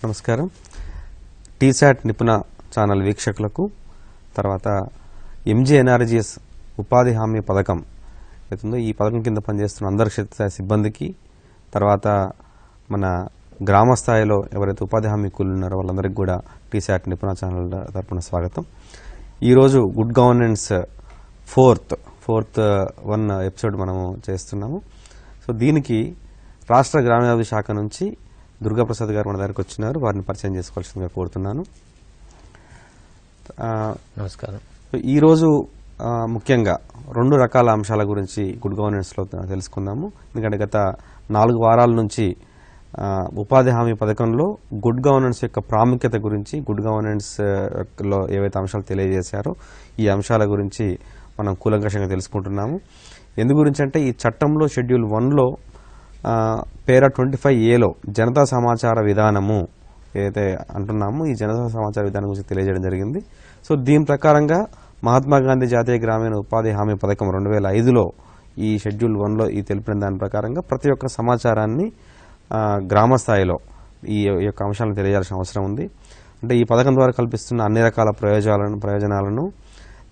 నమస్కారం. టీసాట్ నిపుణ ఛానల్ వీక్షకులకు, తర్వాత ఎంజీఎన్ఆర్జీఎస్ ఉపాధి హామీ పథకం ఏతుందో ఈ పథకం కింద పనిచేస్తున్న అందరి క్షేత్ర సిబ్బందికి, తర్వాత మన గ్రామ స్థాయిలో ఎవరైతే ఉపాధి హామీ కూలీలు ఉన్నారో వాళ్ళందరికీ కూడా టీసాట్ నిపుణ ఛానల్ తరపున స్వాగతం. ఈరోజు good governance fourth one episode మనము చేస్తున్నాము. సో దీనికి రాష్ట్ర గ్రామీణాభివృద్ధి శాఖ నుంచి దుర్గాప్రసాద్ గారు మన దగ్గరికి వచ్చినారు. వారిని పరిచయం చేసుకోవాల్సిందిగా కోరుతున్నాను. నమస్కారం. ఈరోజు ముఖ్యంగా 2 రకాల అంశాల గురించి గుడ్ గవర్నెన్స్లో తెలుసుకుందాము. ఎందుకంటే గత 4 వారాల నుంచి ఉపాధి హామీ పథకంలో గుడ్ గవర్నెన్స్ యొక్క ప్రాముఖ్యత గురించి, గుడ్ గవర్నెన్స్లో ఏవైతే అంశాలు తెలియజేశారో ఈ అంశాల గురించి మనం కూలంకషంగా తెలుసుకుంటున్నాము. ఎందు గురించి అంటే ఈ చట్టంలో షెడ్యూల్ 1లో పేరా 25A జనతా సమాచార విధానము ఏదైతే అంటున్నామో ఈ జనతా సమాచార విధానం గురించి తెలియజేయడం జరిగింది. సో దీని ప్రకారంగా మహాత్మా గాంధీ జాతీయ గ్రామీణ ఉపాధి హామీ పథకం 2005లో ఈ షెడ్యూల్ 1లో ఈ తెలిపిన దాని ప్రకారంగా ప్రతి ఒక్క సమాచారాన్ని గ్రామ స్థాయిలో ఈ యొక్క అంశాలను తెలియజేయాల్సిన అవసరం ఉంది. అంటే ఈ పథకం ద్వారా కల్పిస్తున్న అన్ని రకాల ప్రయోజనాలను,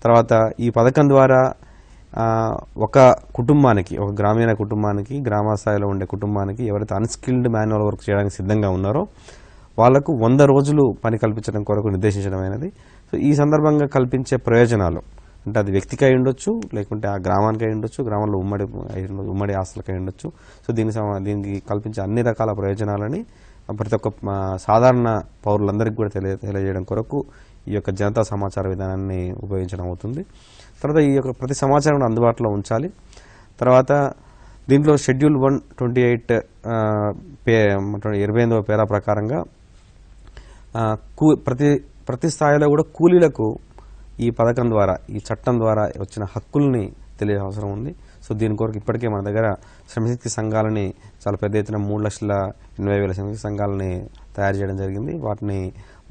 తర్వాత ఈ పథకం ద్వారా ఒక కుటుంబానికి, ఒక గ్రామీణ కుటుంబానికి, గ్రామ స్థాయిలో ఉండే కుటుంబానికి ఎవరైతే అన్స్కిల్డ్ మాన్యువల్ వర్క్ చేయడానికి సిద్ధంగా ఉన్నారో వాళ్లకు 100 రోజులు పని కల్పించడం కొరకు నిర్దేశించడమైనది. సో ఈ సందర్భంగా కల్పించే ప్రయోజనాలు అంటే అది వ్యక్తికి అయి ఉండొచ్చు, లేకుంటే ఆ గ్రామానికి అయి ఉండొచ్చు, గ్రామంలో ఉమ్మడి ఆస్తులకు అయి ఉండొచ్చు. సో దీనికి కల్పించే అన్ని రకాల ప్రయోజనాలని ప్రతి ఒక్క సాధారణ పౌరులందరికీ కూడా తెలియజేయడం కొరకు ఈ యొక్క జనతా సమాచార విధానాన్ని ఉపయోగించడం అవుతుంది. తర్వాత ఈ యొక్క ప్రతి సమాచారం అందుబాటులో ఉంచాలి. తర్వాత దీంట్లో షెడ్యూల్ 128 28వ పేరా ప్రకారంగా ప్రతి స్థాయిలో కూడా కూలీలకు ఈ పథకం ద్వారా, ఈ చట్టం ద్వారా వచ్చిన హక్కుల్ని తెలియ అవసరం ఉంది. సో దీని కొరకు ఇప్పటికే మన దగ్గర శ్రమశక్తి సంఘాలని చాలా పెద్ద ఎత్తున 3,80,000 శ్రమశక్తి సంఘాలని తయారు చేయడం జరిగింది.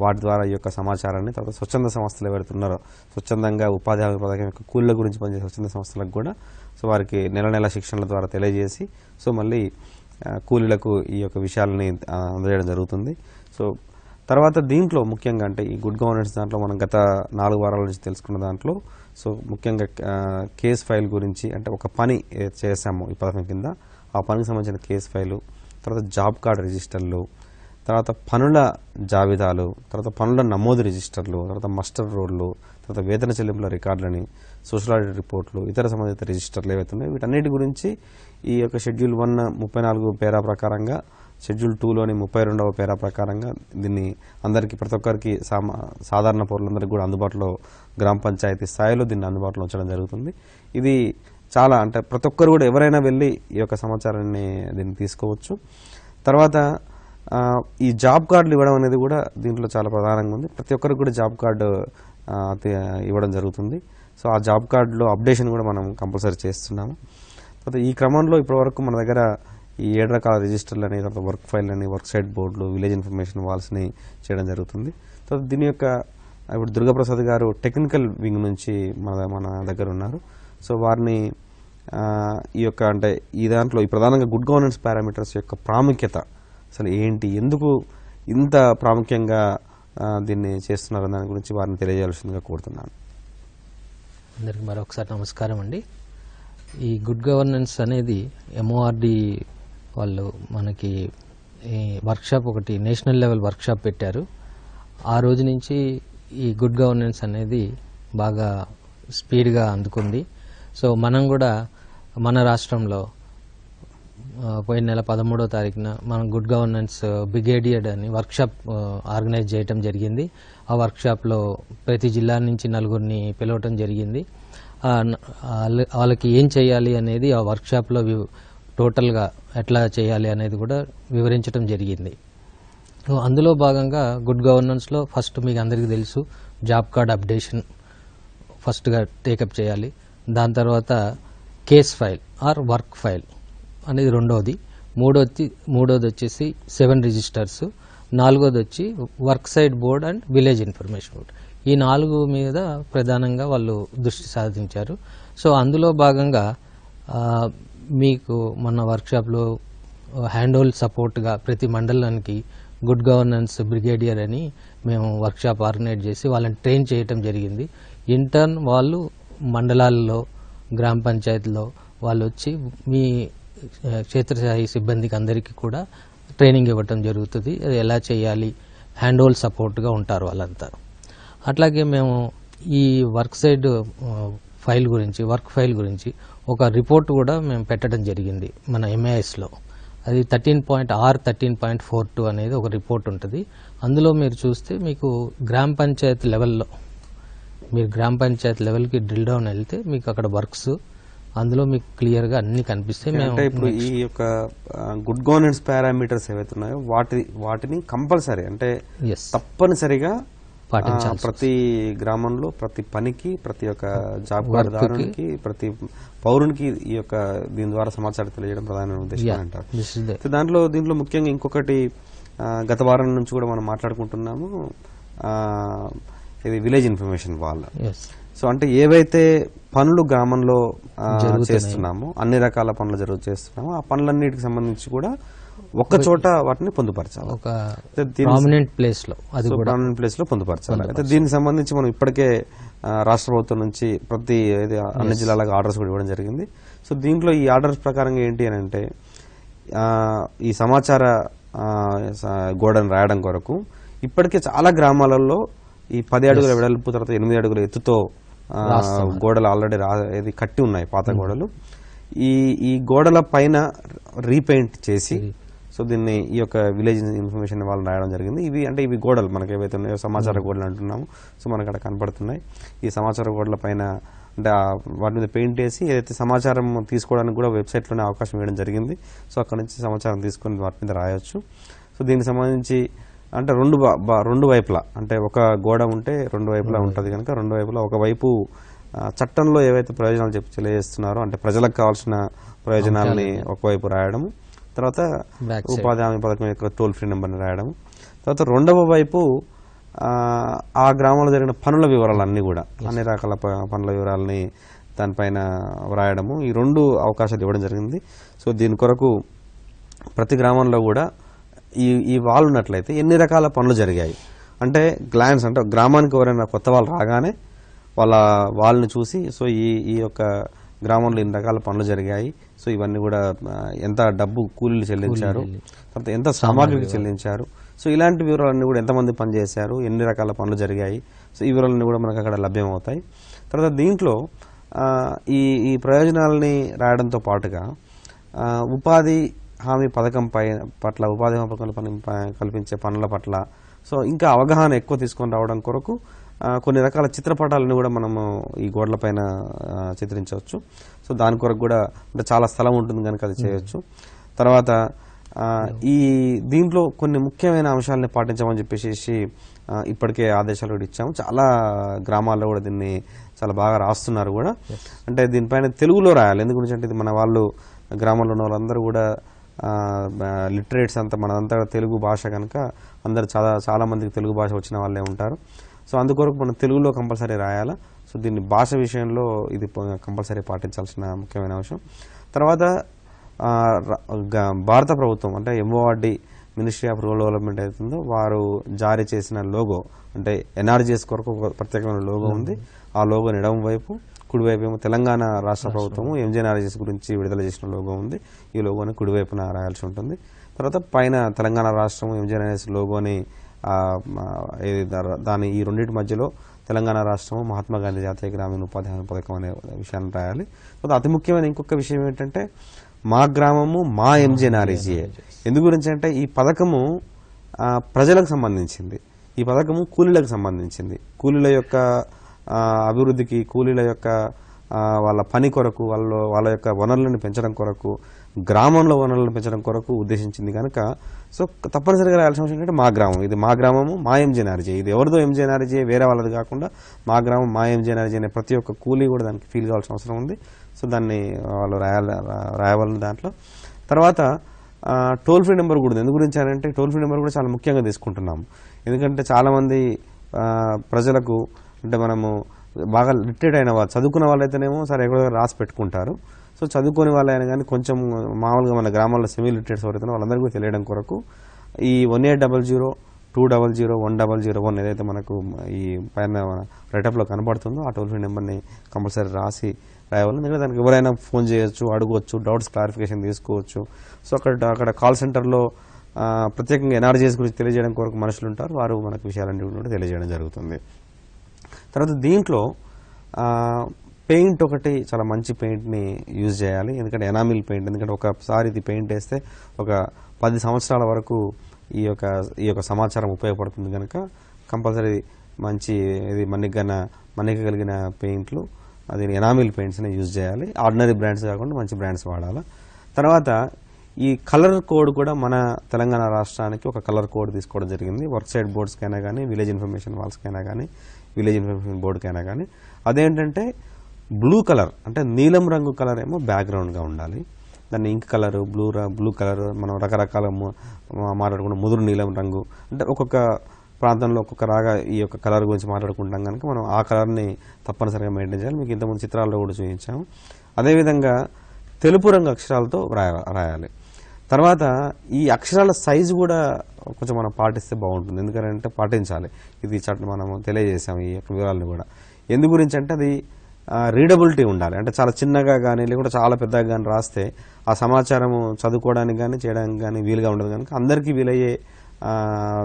వాటి ద్వారా ఈ యొక్క సమాచారాన్ని, తర్వాత స్వచ్ఛంద సంస్థలు ఎవరైతే ఉన్నారో స్వచ్ఛందంగా ఉపాధి హామీ పథకం యొక్క కూలీల గురించి పనిచేసే స్వచ్ఛంద సంస్థలకు కూడా సో వారికి నెల శిక్షణల ద్వారా తెలియజేసి సో మళ్ళీ కూలీలకు ఈ యొక్క విషయాలని అందజేయడం జరుగుతుంది. సో తర్వాత దీంట్లో ముఖ్యంగా అంటే ఈ గుడ్ గవర్నెన్స్ దాంట్లో మనం గత 4 వారాల నుంచి తెలుసుకున్న దాంట్లో సో ముఖ్యంగా కేస్ ఫైల్ గురించి, అంటే ఒక పని చేసాము ఈ పథకం కింద ఆ పనికి సంబంధించిన కేస్ ఫైలు, తర్వాత జాబ్ కార్డ్ రిజిస్టర్లు, తర్వాత పనుల జాబితాలు, తర్వాత పనుల నమోదు రిజిస్టర్లు, తర్వాత మస్టర్ రోడ్లు, తర్వాత వేతన చెల్లింపుల రికార్డులని, సోషల్ ఆడిట్ రిపోర్ట్లు, ఇతర సంబంధిత రిజిస్టర్లు ఏవైతే ఉన్నాయో వీటన్నిటి గురించి ఈ యొక్క షెడ్యూల్ 1 34 పేరా ప్రకారంగా, షెడ్యూల్ 2లోని 32వ పేరా ప్రకారంగా దీన్ని అందరికీ, ప్రతి ఒక్కరికి, సాధారణ పౌరులందరికీ కూడా అందుబాటులో గ్రామ పంచాయతీ స్థాయిలో దీన్ని అందుబాటులో ఉంచడం జరుగుతుంది. ఇది చాలా, అంటే ప్రతి ఒక్కరు కూడా ఎవరైనా వెళ్ళి ఈ యొక్క సమాచారాన్ని దీన్ని తీసుకోవచ్చు. తర్వాత ఈ జాబ్ కార్డులు ఇవ్వడం అనేది కూడా దీంట్లో చాలా ప్రధానంగా ఉంది. ప్రతి ఒక్కరికి కూడా జాబ్ కార్డు ఇవ్వడం జరుగుతుంది. సో ఆ జాబ్ కార్డులో అప్డేషన్ కూడా మనం కంపల్సరీ చేస్తున్నాము. తర్వాత ఈ క్రమంలో ఇప్పటివరకు మన దగ్గర ఈ 7 రకాల రిజిస్టర్లు అని, తర్వాత వర్క్ ఫైల్ అని, వర్క్ సైట్ బోర్డులు, విలేజ్ ఇన్ఫర్మేషన్ వాల్స్ని చేయడం జరుగుతుంది. తర్వాత దీని యొక్క ఇప్పుడు దుర్గాప్రసాద్ గారు టెక్నికల్ వింగ్ నుంచి మన దగ్గర ఉన్నారు. సో వారిని ఈ యొక్క, అంటే ఈ దాంట్లో ఈ ప్రధానంగా గుడ్ గవర్నెన్స్ పారామీటర్స్ యొక్క ప్రాముఖ్యత అసలు ఏంటి, ఎందుకు ఇంత ప్రాముఖ్యంగా దీన్ని చేస్తున్నారు దాని గురించి వారిని తెలియజేయాల్సిందిగా కోరుతున్నాను. అందరికీ మరొకసారి నమస్కారం అండి. ఈ గుడ్ గవర్నెన్స్ అనేది MORD వాళ్ళు మనకి వర్క్షాప్, ఒకటి నేషనల్ లెవెల్ వర్క్షాప్ పెట్టారు. ఆ రోజు నుంచి ఈ గుడ్ గవర్నెన్స్ అనేది బాగా స్పీడ్గా అందుకుంది. సో మనం కూడా మన రాష్ట్రంలో పోయిన నెల 13వ తారీఖున మనం గుడ్ గవర్నెన్స్ బ్రిగేడియర్ అని వర్క్షాప్ ఆర్గనైజ్ చేయడం జరిగింది. ఆ వర్క్షాప్లో ప్రతి జిల్లా నుంచి 4గురిని పిలవటం జరిగింది. వాళ్ళకి ఏం చేయాలి అనేది ఆ వర్క్షాప్లో టోటల్గా ఎట్లా చేయాలి అనేది కూడా వివరించడం జరిగింది. అందులో భాగంగా గుడ్ గవర్నెన్స్లో ఫస్ట్ మీకు అందరికీ తెలుసు జాబ్ కార్డ్ అప్డేషన్ ఫస్ట్గా టేకప్ చేయాలి. దాని తర్వాత case file or work file అనేది రెండోది. మూడోది వచ్చేసి 7 రిజిస్టర్స్. 4వది వచ్చి work site board and village information board. ఈ 4 మీద ప్రధానంగా వాళ్ళు దృష్టి సాధించారు. సో అందులో భాగంగా మీకు మన వర్క్షాప్లో హ్యాండ్ హోల్డ్ సపోర్ట్గా ప్రతి మండలానికి గుడ్ గవర్నెన్స్ బ్రిగేడియర్ అని మేము వర్క్షాప్ ఆర్గనైజ్ చేసి వాళ్ళని ట్రైన్ చేయటం జరిగింది. ఇంటర్న్ వాళ్ళు మండలాల్లో గ్రామ పంచాయతీలో వాళ్ళు వచ్చి మీ క్షేత్రస్థాయి సిబ్బందికి అందరికీ కూడా ట్రైనింగ్ ఇవ్వటం జరుగుతుంది. అది ఎలా చేయాలి, హ్యాండ్ హోల్డ్ సపోర్ట్గా ఉంటారు వాళ్ళంతా. అట్లాగే మేము ఈ వర్క్ ఫైల్ గురించి ఒక రిపోర్ట్ కూడా మేము పెట్టడం జరిగింది మన MAISలో. అది 13.42 అనేది ఒక రిపోర్ట్ ఉంటుంది. అందులో మీరు చూస్తే మీకు గ్రామ పంచాయతీ లెవెల్లో, మీరు గ్రామ పంచాయతీ లెవెల్కి డ్రిల్ డౌన్ వెళ్తే మీకు అక్కడ వర్క్స్ అందులో మీకు క్లియర్గా అన్ని కనిపిస్తాయి. అంటే ఇప్పుడు ఈ యొక్క గుడ్ గవర్నెన్స్ పారామీటర్స్ ఏవైతే ఉన్నాయో వాటిని కంపల్సరీ అంటే తప్పనిసరిగా ప్రతి గ్రామంలో ప్రతి పనికి, ప్రతి ఒక్క జాబ్ కార్డుదారునికి, ప్రతి పౌరునికి ఈ యొక్క దీని ద్వారా సమాచారం తెలియజేయడం ప్రధాన ఉద్దేశం అంటారు. దీంట్లో ముఖ్యంగా ఇంకొకటి గత వారం నుంచి కూడా మనం మాట్లాడుకుంటున్నాము, ఇది విలేజ్ ఇన్ఫర్మేషన్ వాల్. సో అంటే ఏవైతే పనులు గ్రామంలో చేస్తున్నామో, అన్ని రకాల పనులు చేస్తున్నామో, ఆ పనులన్నిటికి సంబంధించి కూడా ఒక్క చోట వాటిని పొందుపరచాలి, ఒక ప్రామినెంట్ ప్లేస్ లో పొందుపరచాలి. అయితే దీనికి సంబంధించి మనం ఇప్పటికే రాష్ట్ర ప్రభుత్వం నుంచి అన్ని జిల్లాలకు ఆర్డర్స్ కూడా ఇవ్వడం జరిగింది. సో దీంట్లో ఈ ఆర్డర్స్ ప్రకారంగా ఏంటి అని అంటే, ఈ సమాచార గోడను రాయడం కొరకు ఇప్పటికే చాలా గ్రామాలలో ఈ 10 అడుగుల వెడల్పు తర్వాత 8 అడుగుల ఎత్తుతో గోడలు ఆల్రెడీ కట్టి ఉన్నాయి, పాత గోడలు. ఈ గోడల పైన రీపెయింట్ చేసి, సో దీన్ని ఈ యొక్క విలేజ్ ఇన్ఫర్మేషన్ వాళ్ళు రాయడం జరిగింది. ఇవి గోడలు మనకి ఏవైతే ఉన్నాయో సమాచార గోడలు అంటున్నాము. సో మనకు అక్కడ కనపడుతున్నాయి. ఈ సమాచార గోడల పైన అంటే వాటి మీద పెయింట్ వేసి ఏదైతే సమాచారం తీసుకోవడానికి కూడా వెబ్సైట్లోనే అవకాశం ఇవ్వడం జరిగింది. సో అక్కడ నుంచి సమాచారం తీసుకొని వాటి మీద రాయొచ్చు. సో దీనికి సంబంధించి అంటే రెండు వైపులా, అంటే ఒక గోడ ఉంటే రెండు వైపులా ఉంటుంది కనుక రెండు వైపులా ఒకవైపు చట్టంలో ఏవైతే ప్రయోజనాలు తెలియజేస్తున్నారో, అంటే ప్రజలకు కావాల్సిన ప్రయోజనాలని ఒకవైపు రాయడము, తర్వాత ఉపాధి హామీ పథకం యొక్క టోల్ ఫ్రీ నెంబర్ని రాయడము, తర్వాత రెండవ వైపు ఆ గ్రామంలో జరిగిన పనుల వివరాలన్నీ కూడా, అన్ని రకాల పనుల వివరాలని దానిపైన రాయడము, ఈ రెండు అవకాశాలు ఇవ్వడం జరిగింది. సో దీని కొరకు ప్రతి గ్రామంలో కూడా ఈ వాల్ ఉన్నట్లయితే ఎన్ని రకాల పనులు జరిగాయి అంటే గ్లాన్స్, అంటే గ్రామానికి ఎవరైనా కొత్త వాళ్ళు రాగానే వాళ్ళని చూసి, సో ఈ యొక్క గ్రామంలో ఇన్ని రకాల పనులు జరిగాయి, సో ఇవన్నీ కూడా ఎంత డబ్బు కూలీలు చెల్లించారు, తర్వాత ఎంత సామాగ్రికి చెల్లించారు, సో ఇలాంటి వివరాలన్నీ కూడా ఎంతమంది పనిచేశారు, ఎన్ని రకాల పనులు జరిగాయి, సో ఈ వివరాలన్నీ కూడా మనకు అక్కడ లభ్యమవుతాయి. తర్వాత దీంట్లో ఈ ప్రయోజనాలని రాయడంతో పాటుగా ఉపాధి హామీ పథకం పట్ల, ఉపాధి హామీ పథకం కల్పించే పనుల పట్ల సో ఇంకా అవగాహన ఎక్కువ తీసుకొని రావడం కొరకు కొన్ని రకాల చిత్రపటాలను కూడా మనము ఈ గోడల పైన చిత్రించవచ్చు. సో దాని కొరకు కూడా అంటే చాలా స్థలం ఉంటుంది కనుక అది చేయొచ్చు. తర్వాత దీంట్లో కొన్ని ముఖ్యమైన అంశాలని పాటించమని చెప్పేసి ఇప్పటికే ఆదేశాలు కూడా ఇచ్చాము. చాలా గ్రామాల్లో కూడా దీన్ని చాలా బాగా రాస్తున్నారు కూడా. అంటే దీనిపైన తెలుగులో రాయాలి. ఎందుకు అంటే ఇది మన వాళ్ళు గ్రామంలో ఉన్న వాళ్ళందరూ కూడా లిటరేట్స్ అంతా, మనదంతా తెలుగు భాష కనుక అందరు చాలా మందికి తెలుగు భాష వచ్చిన వాళ్ళే ఉంటారు. సో అందుకొరకు మనం తెలుగులో కంపల్సరీ రాయాలా. సో దీన్ని భాష విషయంలో ఇది కంపల్సరీ పాటించాల్సిన ముఖ్యమైన అంశం. తర్వాత భారత ప్రభుత్వం అంటే MORD ministry of rural development అవుతుందో వారు జారీ చేసిన లోగో, అంటే NRGS కొరకు ఒక ప్రత్యేకమైన లోగో ఉంది. ఆ లోగో ఎడమ వైపు, కుడివైపు ఏమో తెలంగాణ రాష్ట్ర ప్రభుత్వము MGNRGS గురించి విడుదల చేసిన లోగో ఉంది. ఈ లోగోని కుడివైపున రాయాల్సి ఉంటుంది. తర్వాత పైన తెలంగాణ రాష్ట్రం MGNRGS లోగోని దాని ఈ రెండింటి మధ్యలో తెలంగాణ రాష్ట్రము మహాత్మా గాంధీ జాతీయ గ్రామీణ ఉపాధి హామీ పథకం అనే విషయాన్ని రాయాలి. అతి ముఖ్యమైన ఇంకొక విషయం ఏంటంటే మా గ్రామము మా MGNRGA. ఎందు గురించి అంటే ఈ పథకము ప్రజలకు సంబంధించింది, ఈ పథకము కూలీలకు సంబంధించింది. కూలీల యొక్క అభివృద్ధికి, కూలీల యొక్క వాళ్ళ పని కొరకు, వాళ్ళ యొక్క వనరులను పెంచడం కొరకు, గ్రామంలో వనరులను పెంచడం కొరకు ఉద్దేశించింది కనుక సో తప్పనిసరిగా రాయాల్సిన అవసరం ఏంటంటే మా గ్రామం, ఇది మా గ్రామము మా MGNRGA, ఇది ఎవరిదో MGNRGA వేరే వాళ్ళది కాకుండా మా గ్రామం మా MGNRGA అనే ప్రతి ఒక్క కూలీ కూడా దానికి ఫీల్ కావాల్సిన అవసరం ఉంది. సో దాన్ని వాళ్ళు రాయవాలని దాంట్లో. తర్వాత టోల్ ఫ్రీ నెంబర్ కూడా ఉంది. ఎందు గురించి అంటే టోల్ ఫ్రీ నెంబర్ కూడా చాలా ముఖ్యంగా తీసుకుంటున్నాము. ఎందుకంటే చాలామంది ప్రజలకు అంటే మనము బాగా లిటరేట్ అయిన వాళ్ళు, చదువుకున్న వాళ్ళైతేనేమో సరే ఎక్కడో రాసి పెట్టుకుంటారు. సో చదువుకోని వాళ్ళైనా కానీ కొంచెం మామూలుగా మన గ్రామాల్లో సెమీ లిటరేట్స్ ఎవరైతే వాళ్ళందరికీ తెలియడం కొరకు ఈ 1800 200 1001 ఏదైతే మనకు ఈ పైన రైటప్లో కనబడుతుందో ఆ టోల్ ఫ్రీ నెంబర్ని కంపల్సరీ రాసి రాయాలి. ఎందుకంటే దానికి ఎవరైనా ఫోన్ చేయొచ్చు, అడగవచ్చు, డౌట్స్ క్లారిఫికేషన్ తీసుకోవచ్చు. సో అక్కడ కాల్ సెంటర్లో ప్రత్యేకంగా ఎన్ఆర్జీఎస్ గురించి తెలియజేయడం కొరకు మనుషులు ఉంటారు, వారు మనకు విషయాలన్నీ కూడా తెలియజేయడం జరుగుతుంది. తర్వాత దీంట్లో పెయింట్ ఒకటి చాలా మంచి పెయింట్ని యూజ్ చేయాలి. ఎందుకంటే ఎనామిల్ పెయింట్, ఎందుకంటే ఒకసారి ఇది పెయింట్ వేస్తే ఒక 10 సంవత్సరాల వరకు ఈ యొక్క సమాచారం ఉపయోగపడుతుంది కనుక కంపల్సరీ మంచి ఇది మన్నికగలిగిన పెయింట్లు, అది ఎనామిల్ పెయింట్స్ని యూజ్ చేయాలి. ఆర్డినరీ బ్రాండ్స్ కాకుండా మంచి బ్రాండ్స్ వాడాలి. తర్వాత ఈ కలర్ కోడ్ కూడా మన తెలంగాణ రాష్ట్రానికి ఒక కలర్ కోడ్ తీసుకోవడం జరిగింది. వర్క్ సైడ్ బోర్డ్స్కైనా కానీ, విలేజ్ ఇన్ఫర్మేషన్ వాల్స్కైనా కానీ, విలేజ్ ఇన్ఫర్మేషన్ బోర్డుకైనా కానీ అదేంటంటే బ్లూ కలర్, అంటే నీలం రంగు కలర్ ఏమో బ్యాక్గ్రౌండ్గా ఉండాలి. దాన్ని ఇంక్ కలర్, బ్లూ కలర్, మనం రకరకాల మాట్లాడుకున్న ముదురు నీలం రంగు, అంటే ఒక్కొక్క ప్రాంతంలో ఒక్కొక్క రాగా ఈ యొక్క కలర్ గురించి మాట్లాడుకుంటాం కనుక మనం ఆ కలర్ని తప్పనిసరిగా మెయింటైన్ చేయాలి. మీకు ఇంతకుముందు చిత్రాల్లో కూడా చూపించాము. అదేవిధంగా తెలుపు రంగు అక్షరాలతో రాయాలి. తర్వాత ఈ అక్షరాల సైజు కూడా కొంచెం మనం పాటిస్తే బాగుంటుంది. ఎందుకంటే పాటించాలి, ఇది మనము తెలియజేసాము ఈ యొక్క వివరాలను కూడా. ఎందు గురించి అంటే అది రీడబిలిటీ ఉండాలి. అంటే చాలా చిన్నగా కానీ లేకుంటే చాలా పెద్దగా కానీ రాస్తే ఆ సమాచారం చదువుకోవడానికి కానీ చేయడానికి కానీ వీలుగా ఉండదు కనుక అందరికీ వీలయ్యే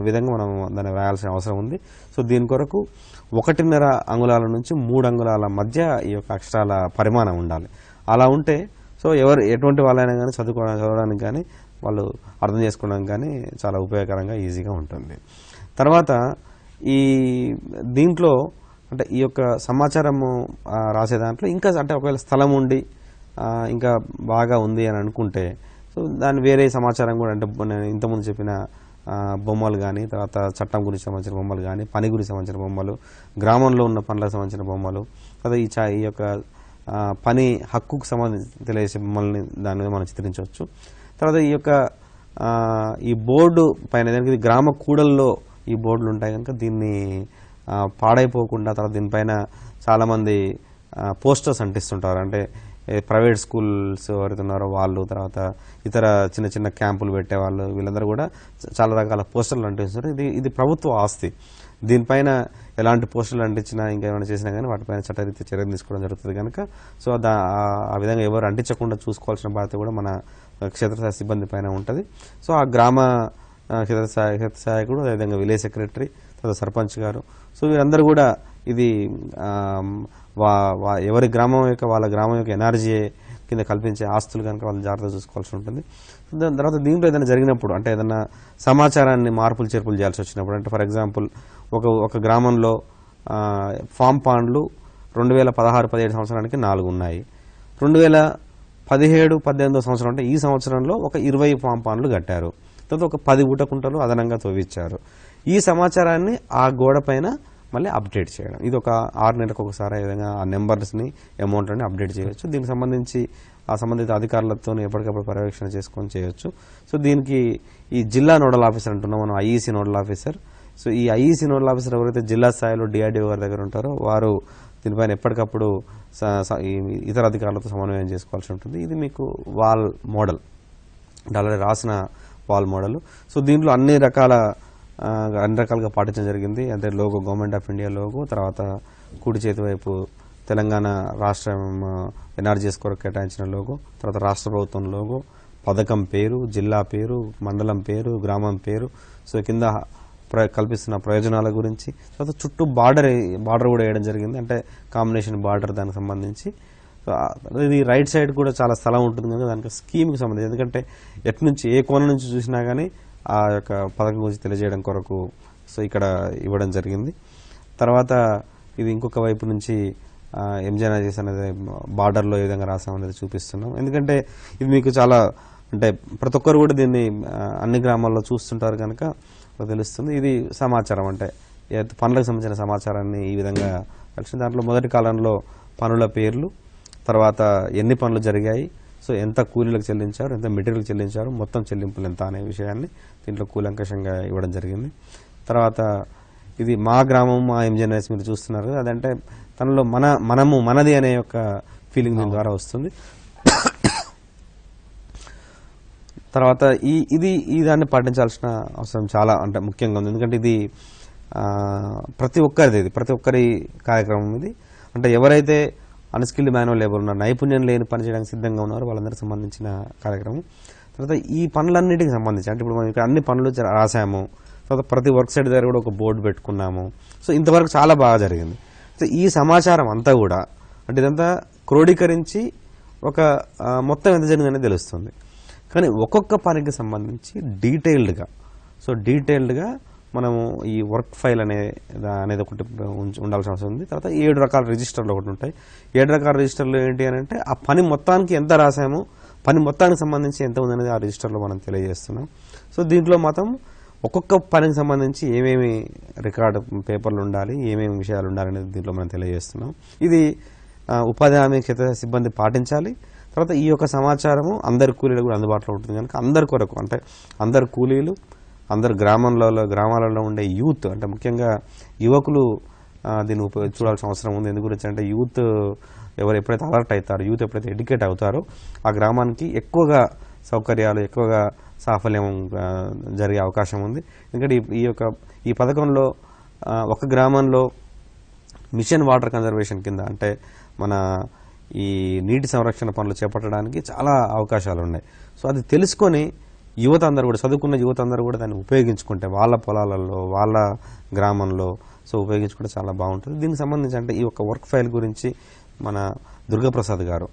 విధంగా మనం దాన్ని రాయాల్సిన అవసరం ఉంది. సో దీని కొరకు 1.5 అంగుళాల నుంచి 3 అంగుళాల మధ్య ఈ యొక్క అక్షరాల పరిమాణం ఉండాలి. అలా ఉంటే సో ఎటువంటి వాళ్ళైనా కానీ చదవడానికి కానీ వాళ్ళు అర్థం చేసుకోవడానికి కానీ చాలా ఉపయోగకరంగా ఈజీగా ఉంటుంది. తర్వాత ఈ దీంట్లో అంటే ఈ యొక్క సమాచారము రాసే దాంట్లో ఇంకా అంటే ఒకవేళ స్థలం ఉండి ఇంకా బాగా ఉంది అని అనుకుంటే సో దాని వేరే సమాచారం కూడా, అంటే నేను ఇంతకుముందు చెప్పిన బొమ్మలు కానీ, తర్వాత చట్టం గురించి సంబంధించిన బొమ్మలు కానీ, పని గురించి సంబంధించిన బొమ్మలు, గ్రామంలో ఉన్న పనులకు సంబంధించిన బొమ్మలు, తర్వాత ఈ యొక్క పని హక్కుకు సంబంధించి తెలియజేసే బొమ్మల్ని దాని మీద మనం చిత్రించవచ్చు. తర్వాత ఈ యొక్క ఈ బోర్డు పైన ఇది గ్రామ కూడల్లో ఈ బోర్డులు ఉంటాయి కనుక దీన్ని పాడైపోకుండా, తర్వాత దీనిపైన చాలామంది పోస్టర్స్ అంటిస్తుంటారు. అంటే ప్రైవేట్ స్కూల్స్ ఎవరైతే ఉన్నారో వాళ్ళు, తర్వాత ఇతర చిన్న చిన్న క్యాంపులు పెట్టేవాళ్ళు, వీళ్ళందరూ కూడా చాలా రకాల పోస్టర్లు అంటిస్తారు. ఇది ప్రభుత్వ ఆస్తి. దీనిపైన ఎలాంటి పోస్టర్లు అంటించినా ఇంకా ఏమైనా చేసినా కానీ వాటిపైన చట్టరీత్యా చర్యలు తీసుకోవడం జరుగుతుంది కనుక సో ఆ విధంగా ఎవరు అంటించకుండా చూసుకోవాల్సిన బాధ్యత కూడా మన క్షేత్రస్థాయి సిబ్బంది పైన ఉంటుంది. సో ఆ గ్రామ క్షేత్ర సహాయకుడు, అదేవిధంగా విలేజ్ సెక్రటరీ, తర్వాత సర్పంచ్ గారు, సో వీరందరూ కూడా ఇది ఎవరి వాళ్ళ గ్రామం యొక్క ఎన్ఆర్జీఏ కింద కల్పించే ఆస్తులు కనుక వాళ్ళు జాగ్రత్తగా చూసుకోవాల్సి ఉంటుంది. దాని తర్వాత దీంట్లో ఏదైనా జరిగినప్పుడు, అంటే ఏదైనా సమాచారాన్ని మార్పులు చేర్పులు చేయాల్సి వచ్చినప్పుడు, అంటే ఫర్ ఎగ్జాంపుల్ ఒక గ్రామంలో ఫామ్ పాండ్లు 2016-17 సంవత్సరానికి 4 ఉన్నాయి. 2017-18 సంవత్సరం అంటే ఈ సంవత్సరంలో ఒక 20 ఫామ్ పాండ్లు కట్టారు. తర్వాత ఒక 10 ఊటకుంటలు అదనంగా తవ్వించారు. ఈ సమాచారాన్ని ఆ గోడ పైన మళ్ళీ అప్డేట్ చేయడం, ఇది ఒక 6 నెలలకు ఒకసారి ఈ విధంగా ఆ నెంబర్స్ని, అమౌంట్ని అప్డేట్ చేయొచ్చు. దీనికి సంబంధించి ఆ సంబంధిత అధికారులతో ఎప్పటికప్పుడు పర్యవేక్షణ చేసుకొని చేయొచ్చు. సో దీనికి ఈ జిల్లా నోడల్ ఆఫీసర్ అంటున్నాం మనం, ఐఈసీ నోడల్ ఆఫీసర్. సో ఈ ఐఈసీ నోడల్ ఆఫీసర్ ఎవరైతే జిల్లా స్థాయిలో డిఆర్డీఓ గారి దగ్గర ఉంటారో వారు దీనిపైన ఎప్పటికప్పుడు ఇతర అధికారులతో సమన్వయం చేసుకోవాల్సి ఉంటుంది. ఇది మీకు వాల్ మోడల్, ఆల్రెడీ రాసిన వాల్ మోడల్. సో దీంట్లో అన్ని రకాలుగా పాటించడం జరిగింది. అంటే logo, government of India logo, తర్వాత కుడి చేతి వైపు తెలంగాణ రాష్ట్రం ఎన్ఆర్జీఎస్ కొరకు కేటాయించిన లోగో, తర్వాత రాష్ట్ర ప్రభుత్వం లోగో, పథకం పేరు, జిల్లా పేరు, మండలం పేరు, గ్రామం పేరు, సో కింద కల్పిస్తున్న ప్రయోజనాల గురించి, తర్వాత చుట్టూ బార్డర్ కూడా వేయడం జరిగింది. అంటే కాంబినేషన్ బార్డర్ దానికి సంబంధించి. ఇది రైట్ సైడ్ కూడా చాలా స్థలం ఉంటుంది కనుక దానికి స్కీమ్కి సంబంధించి, ఎందుకంటే ఎటు నుంచి ఏ కోణం నుంచి చూసినా కానీ ఆ యొక్క పథకం గురించి తెలియజేయడం కొరకు సో ఇక్కడ ఇవ్వడం జరిగింది. తర్వాత ఇది ఇంకొక వైపు నుంచి ఎంజీఎన్ఆర్జీఎస్ అనేది బార్డర్లో ఏ విధంగా రాసామనేది చూపిస్తున్నాం. ఎందుకంటే ఇది మీకు చాలా, అంటే ప్రతి ఒక్కరు కూడా దీన్ని అన్ని గ్రామాల్లో చూస్తుంటారు కనుక తెలుస్తుంది. ఇది సమాచారం, అంటే పనులకు సంబంధించిన సమాచారాన్ని ఈ విధంగా కలిసి దాంట్లో మొదటి కాలంలో పనుల పేర్లు, తర్వాత ఎన్ని పనులు జరిగాయి, సో ఎంత కూలీలకు చెల్లించారు, ఎంత మెటీరియల్ చెల్లించారు, మొత్తం చెల్లింపులు ఎంత అనే విషయాన్ని దీంట్లో కూలంకషంగా ఇవ్వడం జరిగింది. తర్వాత ఇది మా గ్రామం, మా ఎంజీఎన్ఆర్ఎస్ మీరు చూస్తున్నారు, అదంటే తనలో మనది అనే యొక్క ఫీలింగ్ దీని ద్వారా వస్తుంది. తర్వాత ఈ దాన్ని పాటించాల్సిన అవసరం చాలా అంటే ముఖ్యంగా ఉంది. ఎందుకంటే ఇది ప్రతి ఒక్కరి కార్యక్రమం ఇది. అంటే ఎవరైతే అన్స్కిల్డ్ మాన్యువల్ లేబర్ ఉన్నారు, నైపుణ్యం లేని పని చేయడానికి సిద్ధంగా ఉన్నారో వాళ్ళందరికీ సంబంధించిన కార్యక్రమం. తర్వాత ఈ పనులన్నిటికి సంబంధించి అంటే ఇప్పుడు మనం ఇక్కడ అన్ని పనులు రాసాము, తర్వాత ప్రతి వర్క్ సైట్ దగ్గర కూడా ఒక బోర్డు పెట్టుకున్నాము. సో ఇంతవరకు చాలా బాగా జరిగింది. సో ఈ సమాచారం అంతా కూడా అంటే ఇదంతా క్రోడీకరించి ఒక మొత్తం ఎంత జరిగిందనేది తెలుస్తుంది. కానీ ఒక్కొక్క పనికి సంబంధించి డీటెయిల్డ్గా మనము ఈ వర్క్ ఫైల్ అనేది ఒకటి ఉండాల్సిన అవసరం ఉంది. తర్వాత 7 రకాల రిజిస్టర్లు ఒకటి ఉంటాయి. 7 రకాల రిజిస్టర్లు ఏంటి అని అంటే ఆ పని మొత్తానికి ఎంత రాసాము, పని మొత్తానికి సంబంధించి ఎంత ఉందనేది ఆ రిజిస్టర్లో మనం తెలియజేస్తున్నాం. సో దీంట్లో మాత్రం ఒక్కొక్క పనికి సంబంధించి ఏమేమి రికార్డు పేపర్లు ఉండాలి, ఏమేమి విషయాలు ఉండాలి అనేది దీంట్లో మనం తెలియజేస్తున్నాం. ఇది ఉపాధి హామీ క్షేత్ర సిబ్బంది పాటించాలి. తర్వాత ఈ యొక్క సమాచారము అందరి కూలీలకు కూడా అందుబాటులో ఉంటుంది కనుక అందరి కొరకు అంటే అందరు కూలీలు, అందరు గ్రామాలలో ఉండే యూత్ అంటే ముఖ్యంగా యువకులు దీన్ని చూడాల్సిన అవసరం ఉంది. ఎందు గురించి అంటే యూత్ ఎప్పుడైతే అలర్ట్ అవుతారో, యూత్ ఎప్పుడైతే ఎడ్యుకేట్ అవుతారో ఆ గ్రామానికి ఎక్కువగా సౌకర్యాలు, ఎక్కువగా సాఫల్యం జరిగే అవకాశం ఉంది. ఎందుకంటే ఈ పథకంలో ఒక గ్రామంలో మిషన్ వాటర్ కన్జర్వేషన్ కింద అంటే మన ఈ నీటి సంరక్షణ పనులు చేపట్టడానికి చాలా అవకాశాలు ఉన్నాయి. సో అది తెలుసుకొని యువత అందరూ కూడా, చదువుకున్న యువత అందరూ కూడా దాన్ని ఉపయోగించుకుంటే వాళ్ళ పొలాలలో, వాళ్ళ గ్రామంలో ఉపయోగించుకుంటే చాలా బాగుంటుంది. దీనికి సంబంధించి అంటే ఈ యొక్క వర్క్ ఫైల్ గురించి మన దుర్గాప్రసాద్ గారు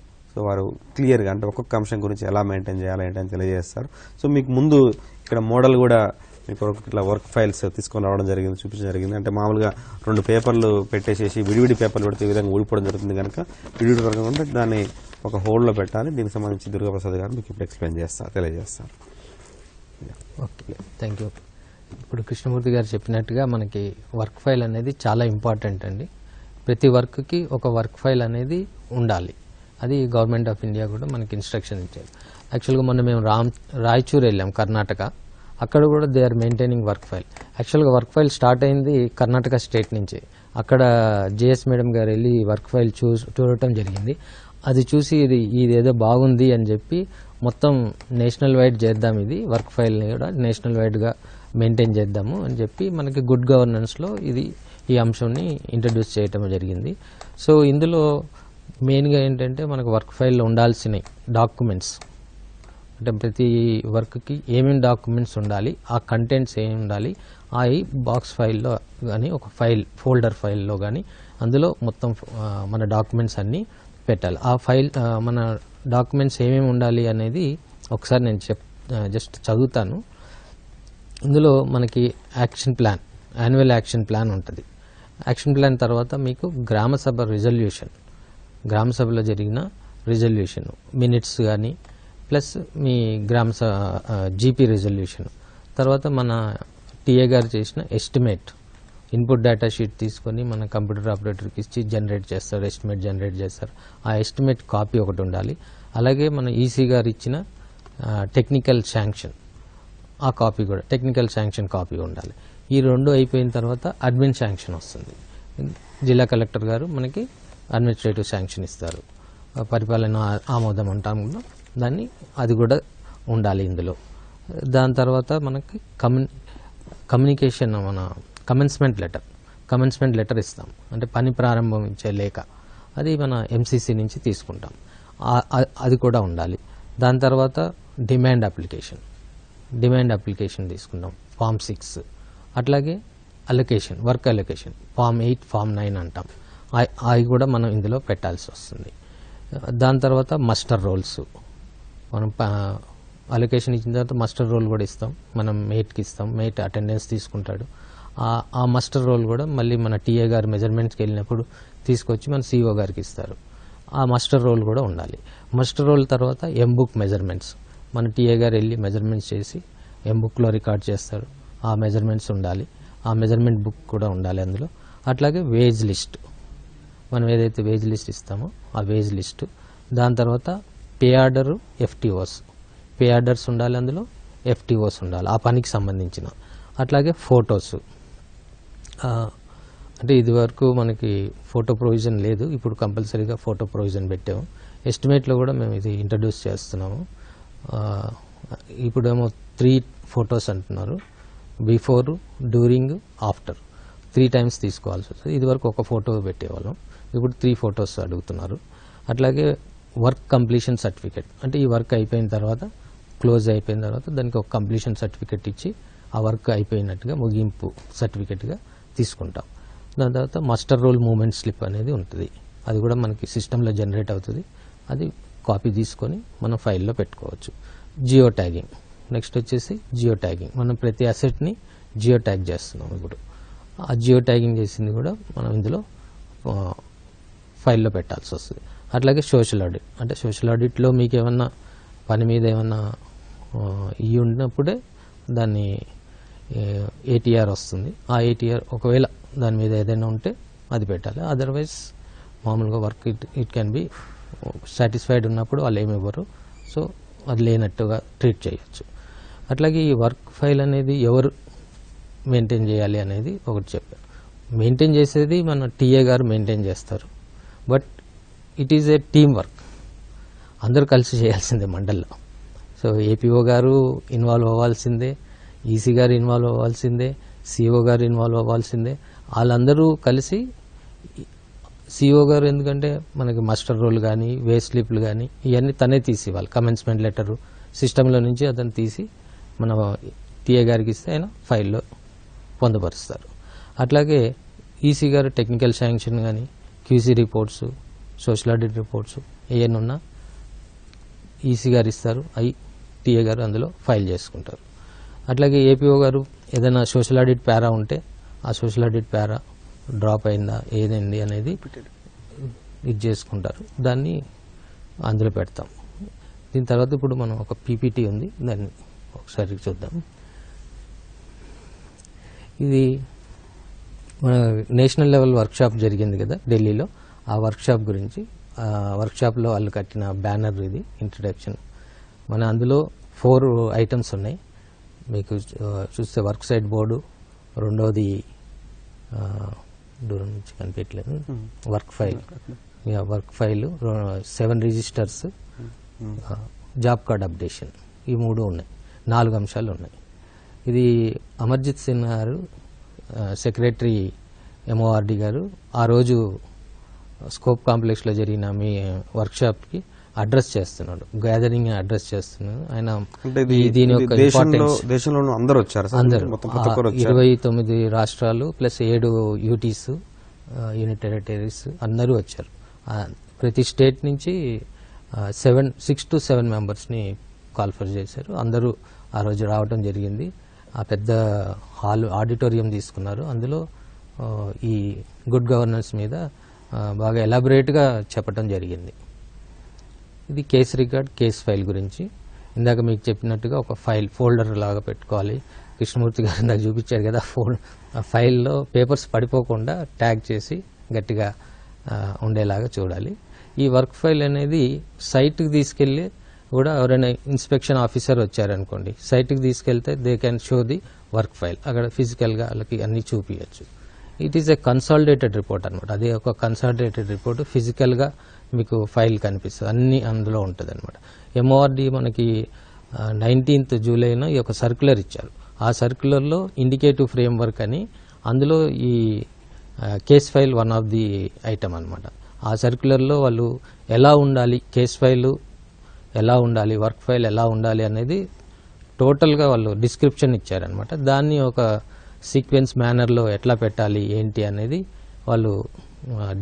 వారు క్లియర్గా అంటే ఒక్కొక్క అంశం గురించి ఎలా మెయింటైన్ చేయాలి ఏంటని తెలియజేస్తారు. సో మీకు ముందు ఇక్కడ మోడల్ కూడా మీకు ఇట్లా వర్క్ ఫైల్స్ తీసుకొని రావడం జరిగింది, చూపించడం జరిగింది. అంటే మామూలుగా 2 పేపర్లు పెట్టేసేసి విడివిడి పేపర్లు పెడితే ఈ విధంగా ఊడిపోవడం జరుగుతుంది కనుక విడివిడి వరకు ఉంటే దాన్ని ఒక హోల్డ్లో పెట్టాలి. దీనికి సంబంధించి దుర్గాప్రసాద్ గారు మీకు ఇప్పుడు ఎక్స్ప్లెయిన్ తెలియజేస్తారు. Okay, thank you. ఇప్పుడు కృష్ణమూర్తి గారు చెప్పినట్టుగా మనకి వర్క్ ఫైల్ అనేది చాలా ఇంపార్టెంట్ అండి. ప్రతి వర్క్కి ఒక వర్క్ ఫైల్ అనేది ఉండాలి. అది గవర్నమెంట్ ఆఫ్ ఇండియా కూడా మనకి ఇన్స్ట్రక్షన్ ఇచ్చారు. యాక్చువల్గా మొన్న మేము రాయచూర్ వెళ్ళాం, కర్ణాటక. అక్కడ కూడా they are maintaining work file. యాక్చువల్గా వర్క్ ఫైల్ స్టార్ట్ అయింది కర్ణాటక స్టేట్ నుంచి. అక్కడ జేఎస్ మేడం గారు వెళ్ళి వర్క్ ఫైల్ చూడటం జరిగింది. అది చూసి ఇది ఏదో బాగుంది అని చెప్పి మొత్తం నేషనల్ వైడ్ చేద్దాం, ఇది వర్క్ ఫైల్ని కూడా నేషనల్ వైడ్గా మెయింటైన్ చేద్దాము అని చెప్పి మనకి గుడ్ గవర్నెన్స్లో ఈ అంశాన్ని ఇంట్రడ్యూస్ చేయటం జరిగింది. సో ఇందులో మెయిన్గా ఏంటంటే మనకు వర్క్ ఫైల్లో ఉండాల్సిన డాక్యుమెంట్స్ అంటే ప్రతి వర్క్కి ఏమేమి డాక్యుమెంట్స్ ఉండాలి, ఆ కంటెంట్స్ ఏమి ఉండాలి, ఆ బాక్స్ ఫైల్లో కానీ ఒక ఫోల్డర్ ఫైల్లో కానీ అందులో మొత్తం మన డాక్యుమెంట్స్ అన్నీ పెట్టాలి. ఆ ఫైల్ మన డాక్యుమెంట్స్ ఏమేమి ఉండాలి అనేది ఒకసారి నేను జస్ట్ చదువుతాను. ఇందులో మనకి యాన్యువల్ యాక్షన్ ప్లాన్ ఉంటుంది. యాక్షన్ ప్లాన్ తర్వాత మీకు గ్రామసభలో జరిగిన రిజల్యూషన్ మినిట్స్ కానీ ప్లస్ మీ జీపీ రిజల్యూషన్, తర్వాత మన టీఏ గారు చేసిన ఎస్టిమేట్ ఇన్పుట్ డేటా షీట్ తీసుకొని మన కంప్యూటర్ ఆపరేటర్కి ఇచ్చి ఎస్టిమేట్ జనరేట్ చేస్తారు. ఆ ఎస్టిమేట్ కాపీ ఒకటి ఉండాలి. అలాగే మన ఈసీ గారు ఇచ్చిన టెక్నికల్ శాంక్షన్ కాపీ ఉండాలి. ఈ 2 అయిపోయిన తర్వాత అడ్మిన్ శాంక్షన్ వస్తుంది. జిల్లా కలెక్టర్ గారు మనకి అడ్మినిస్ట్రేటివ్ శాంక్షన్ ఇస్తారు. పరిపాలన ఆమోదం అంటాం కూడా దాన్ని, అది కూడా ఉండాలి ఇందులో. దాని తర్వాత మనకి కమ్యూనికేషన్ మన కమెన్స్మెంట్ లెటర్ ఇస్తాం. అంటే పని ప్రారంభించే లేఖ, అది మన ఎంసీసీ నుంచి తీసుకుంటాం, అది కూడా ఉండాలి. దాని తర్వాత డిమాండ్ అప్లికేషన్ తీసుకుంటాం, ఫామ్ 6. అట్లాగే వర్క్ అలొకేషన్ ఫామ్ 8, ఫామ్ 9 అంటాం, అవి కూడా మనం ఇందులో పెట్టాల్సి వస్తుంది. దాని తర్వాత మస్టర్ రోల్స్, మనం అలొకేషన్ ఇచ్చిన తర్వాత మస్టర్ రోల్ కూడా ఇస్తాం, మనం మేట్కి ఇస్తాం, మేట్ అటెండెన్స్ తీసుకుంటాడు. ఆ మస్టర్ రోల్ కూడా మళ్ళీ మన టీఏ గారు మెజర్మెంట్స్కి వెళ్ళినప్పుడు తీసుకొచ్చి మన సిఓ గారికి ఇస్తారు. ఆ మస్టర్ రోల్ కూడా ఉండాలి. మస్టర్ రోల్ తర్వాత ఎంబుక్ మెజర్మెంట్స్, మన టీఏ గారు వెళ్ళి మెజర్మెంట్స్ చేసి ఎంబుక్లో రికార్డ్ చేస్తారు. ఆ మెజర్మెంట్స్ ఉండాలి. ఆ మెజర్మెంట్ బుక్ కూడా ఉండాలి అందులో. అట్లాగే వేజ్ లిస్ట్, మనం ఏదైతే వేజ్ లిస్ట్ ఇస్తామో ఆ వేజ్ లిస్టు. దాని తర్వాత పే ఆర్డరు, పే ఆర్డర్స్ ఉండాలి అందులో, ఎఫ్టీఓస్ ఉండాలి ఆ పనికి సంబంధించిన. అట్లాగే ఫొటోస్, అంటే ఇది వరకు మనకి ఫోటో ప్రొవిజన్ లేదు, ఇప్పుడు కంపల్సరీగా ఫోటో ప్రొవిజన్ పెట్టాము. ఎస్టిమేట్లో కూడా మేము ఇది ఇంట్రడ్యూస్ చేస్తున్నాము. ఇప్పుడేమో 3 ఫొటోస్ అంటున్నారు, బిఫోర్, డ్యూరింగ్, ఆఫ్టర్ 3 టైమ్స్ తీసుకోవాల్సి వస్తుంది. ఇది వరకు ఒక ఫోటో పెట్టేవాళ్ళం, ఇప్పుడు 3 ఫొటోస్ అడుగుతున్నారు. అట్లాగే వర్క్ కంప్లీషన్ సర్టిఫికేట్, అంటే ఈ వర్క్ అయిపోయిన తర్వాత, క్లోజ్ అయిపోయిన తర్వాత దానికి ఒక కంప్లీషన్ సర్టిఫికేట్ ఇచ్చి ఆ వర్క్ అయిపోయినట్టుగా ముగింపు సర్టిఫికేట్గా తీసుకుంటాం. దాని తర్వాత మాస్టర్ రోల్ మూమెంట్ స్లిప్ అనేది ఉంటుంది, అది కూడా మనకి సిస్టంలో జనరేట్ అవుతుంది. అది కాపీ తీసుకొని మనం ఫైల్లో పెట్టుకోవచ్చు. జియో ట్యాగింగ్, నెక్స్ట్ వచ్చేసి జియో ట్యాగింగ్. మనం ప్రతి అసెట్ని జియో ట్యాగ్ చేస్తున్నాం. ఇప్పుడు ఆ జియో ట్యాగింగ్ చేసింది కూడా మనం ఇందులో ఫైల్లో పెట్టాల్సి వస్తుంది. అట్లాగే సోషల్ ఆడిట్, అంటే సోషల్ ఆడిట్లో మీకు ఏమన్నా పని మీద ఏమన్నా ఇవి ఉన్నప్పుడే దాన్ని ఏటీఆర్ వస్తుంది. ఆ ఏటీఆర్ ఒకవేళ దాని మీద ఏదైనా ఉంటే అది పెట్టాలి. అదర్వైజ్ మామూలుగా work it can be satisfied ఉన్నప్పుడు వాళ్ళు ఏమి ఇవ్వరు, సో అది లేనట్టుగా ట్రీట్ చేయొచ్చు. అట్లాగే ఈ వర్క్ ఫైల్ అనేది ఎవరు మెయింటైన్ చేయాలి అనేది ఒకటి చెప్పారు. మెయింటైన్ చేసేది మన టీఏ గారు మెయింటైన్ చేస్తారు, but it is a team work, అందరూ కలిసి చేయాల్సిందే మండల్లో. సో ఏపీఓ గారు ఇన్వాల్వ్ అవ్వాల్సిందే, ఈసీ గారు ఇన్వాల్వ్ అవ్వాల్సిందే, సిఓ గారు ఇన్వాల్వ్ అవ్వాల్సిందే. వాళ్ళందరూ కలిసి, సిఓ గారు ఎందుకంటే మనకి మాస్టర్ రోల్ కానీ వే స్లిప్లు కానీ ఇవన్నీ తనే తీసి ఇవ్వాలి. కమెన్స్మెంట్ లెటరు సిస్టంలో నుంచి అతను తీసి మన టీఏ గారికి ఇస్తే ఆయన ఫైల్లో పొందుపరుస్తారు. అట్లాగే ఈసీ గారు టెక్నికల్ శాంక్షన్ కానీ QC reports, social audit reports ఏమైనా ఉన్నా ఈసీ గారు ఇస్తారు, అవి టీఏ గారు అందులో ఫైల్ చేసుకుంటారు. అట్లాగే ఏపీఓ గారు ఏదైనా సోషల్ ఆడిట్ పారా ఉంటే ఆ సోషల్ ఆడిట్ పారా డ్రాప్ అయిందా ఏదైంది అనేది ఇది చేసుకుంటారు, దాన్ని అందులో పెడతాం. దీని తర్వాత ఇప్పుడు మనం ఒక పీపీటీ ఉంది, దాన్ని ఒకసారి చూద్దాం. ఇది మన నేషనల్ లెవెల్ వర్క్షాప్ జరిగింది కదా ఢిల్లీలో, ఆ వర్క్షాప్ గురించి. ఆ వర్క్షాప్లో వాళ్ళు కట్టిన బ్యానర్ ఇది, ఇంట్రడక్షన్. మన అందులో 4 ఐటమ్స్ ఉన్నాయి. మీకు చూస్తే వర్క్ సైట్ బోర్డు, రెండోది దూరం నుంచి కనిపించలేదు, work file, 7 registers, job card updation, ఈ 3 ఉన్నాయి. 4 అంశాలు ఉన్నాయి. ఇది అమర్జిత్ సిన్హా గారు, సెక్రటరీ ఎంఓఆర్డి గారు, ఆ రోజు స్కోప్ కాంప్లెక్స్లో జరిగిన మీ వర్క్షాప్కి అడ్రస్ చేస్తున్నాడు, గ్యాదరింగ్ అడ్రస్ చేస్తున్నాడు ఆయన. దీని యొక్క దేశంలో అందరూ వచ్చారు, అందరూ 29 రాష్ట్రాలు ప్లస్ 7 యూటీస్, యూనిట్ టెరిటరీస్ అందరూ వచ్చారు. ప్రతి స్టేట్ నుంచి 6 to 7 మెంబర్స్ని కాల్ఫర్ చేశారు. అందరూ ఆ రోజు రావడం జరిగింది. ఆ పెద్ద హాల్ ఆడిటోరియం తీసుకున్నారు. అందులో ఈ గుడ్ గవర్నెన్స్ మీద బాగా ఎలాబొరేట్గా చెప్పడం జరిగింది. ఇది కేస్ రికార్డ్, కేస్ ఫైల్ గురించి. ఇందాక మీకు చెప్పినట్టుగా ఒక ఫోల్డర్ లాగా పెట్టుకోవాలి. కృష్ణమూర్తి గారు నాకు చూపించారు కదా, ఆ ఫైల్లో పేపర్స్ పడిపోకుండా ట్యాగ్ చేసి గట్టిగా ఉండేలాగా చూడాలి. ఈ వర్క్ ఫైల్ అనేది సైట్కి తీసుకెళ్ళి కూడా ఎవరైనా ఇన్స్పెక్షన్ ఆఫీసర్ వచ్చారనుకోండి, సైట్కి తీసుకెళ్తే they can show the work file, అక్కడ ఫిజికల్గా వాళ్ళకి అన్నీ చూపించచ్చు. It is a consolidated report అనమాట. అది ఒక కన్సాలిడేటెడ్ రిపోర్ట్, ఫిజికల్గా మీకు ఫైల్ కనిపిస్తుంది, అన్నీ అందులో ఉంటుంది అనమాట. ఎంఓఆర్డి మనకి 19th జూలైన ఈ ఒక సర్క్యులర్ ఇచ్చారు. ఆ సర్క్యులర్లో ఇండికేటివ్ ఫ్రేమ్ వర్క్ అని, అందులో ఈ case file one of the item అనమాట. ఆ సర్క్యులర్లో వాళ్ళు ఎలా ఉండాలి, కేస్ ఫైల్ ఎలా ఉండాలి, వర్క్ ఫైల్ ఎలా ఉండాలి అనేది టోటల్గా వాళ్ళు డిస్క్రిప్షన్ ఇచ్చారనమాట. దాన్ని ఒక సీక్వెన్స్ మేనర్లో ఎట్లా పెట్టాలి ఏంటి అనేది వాళ్ళు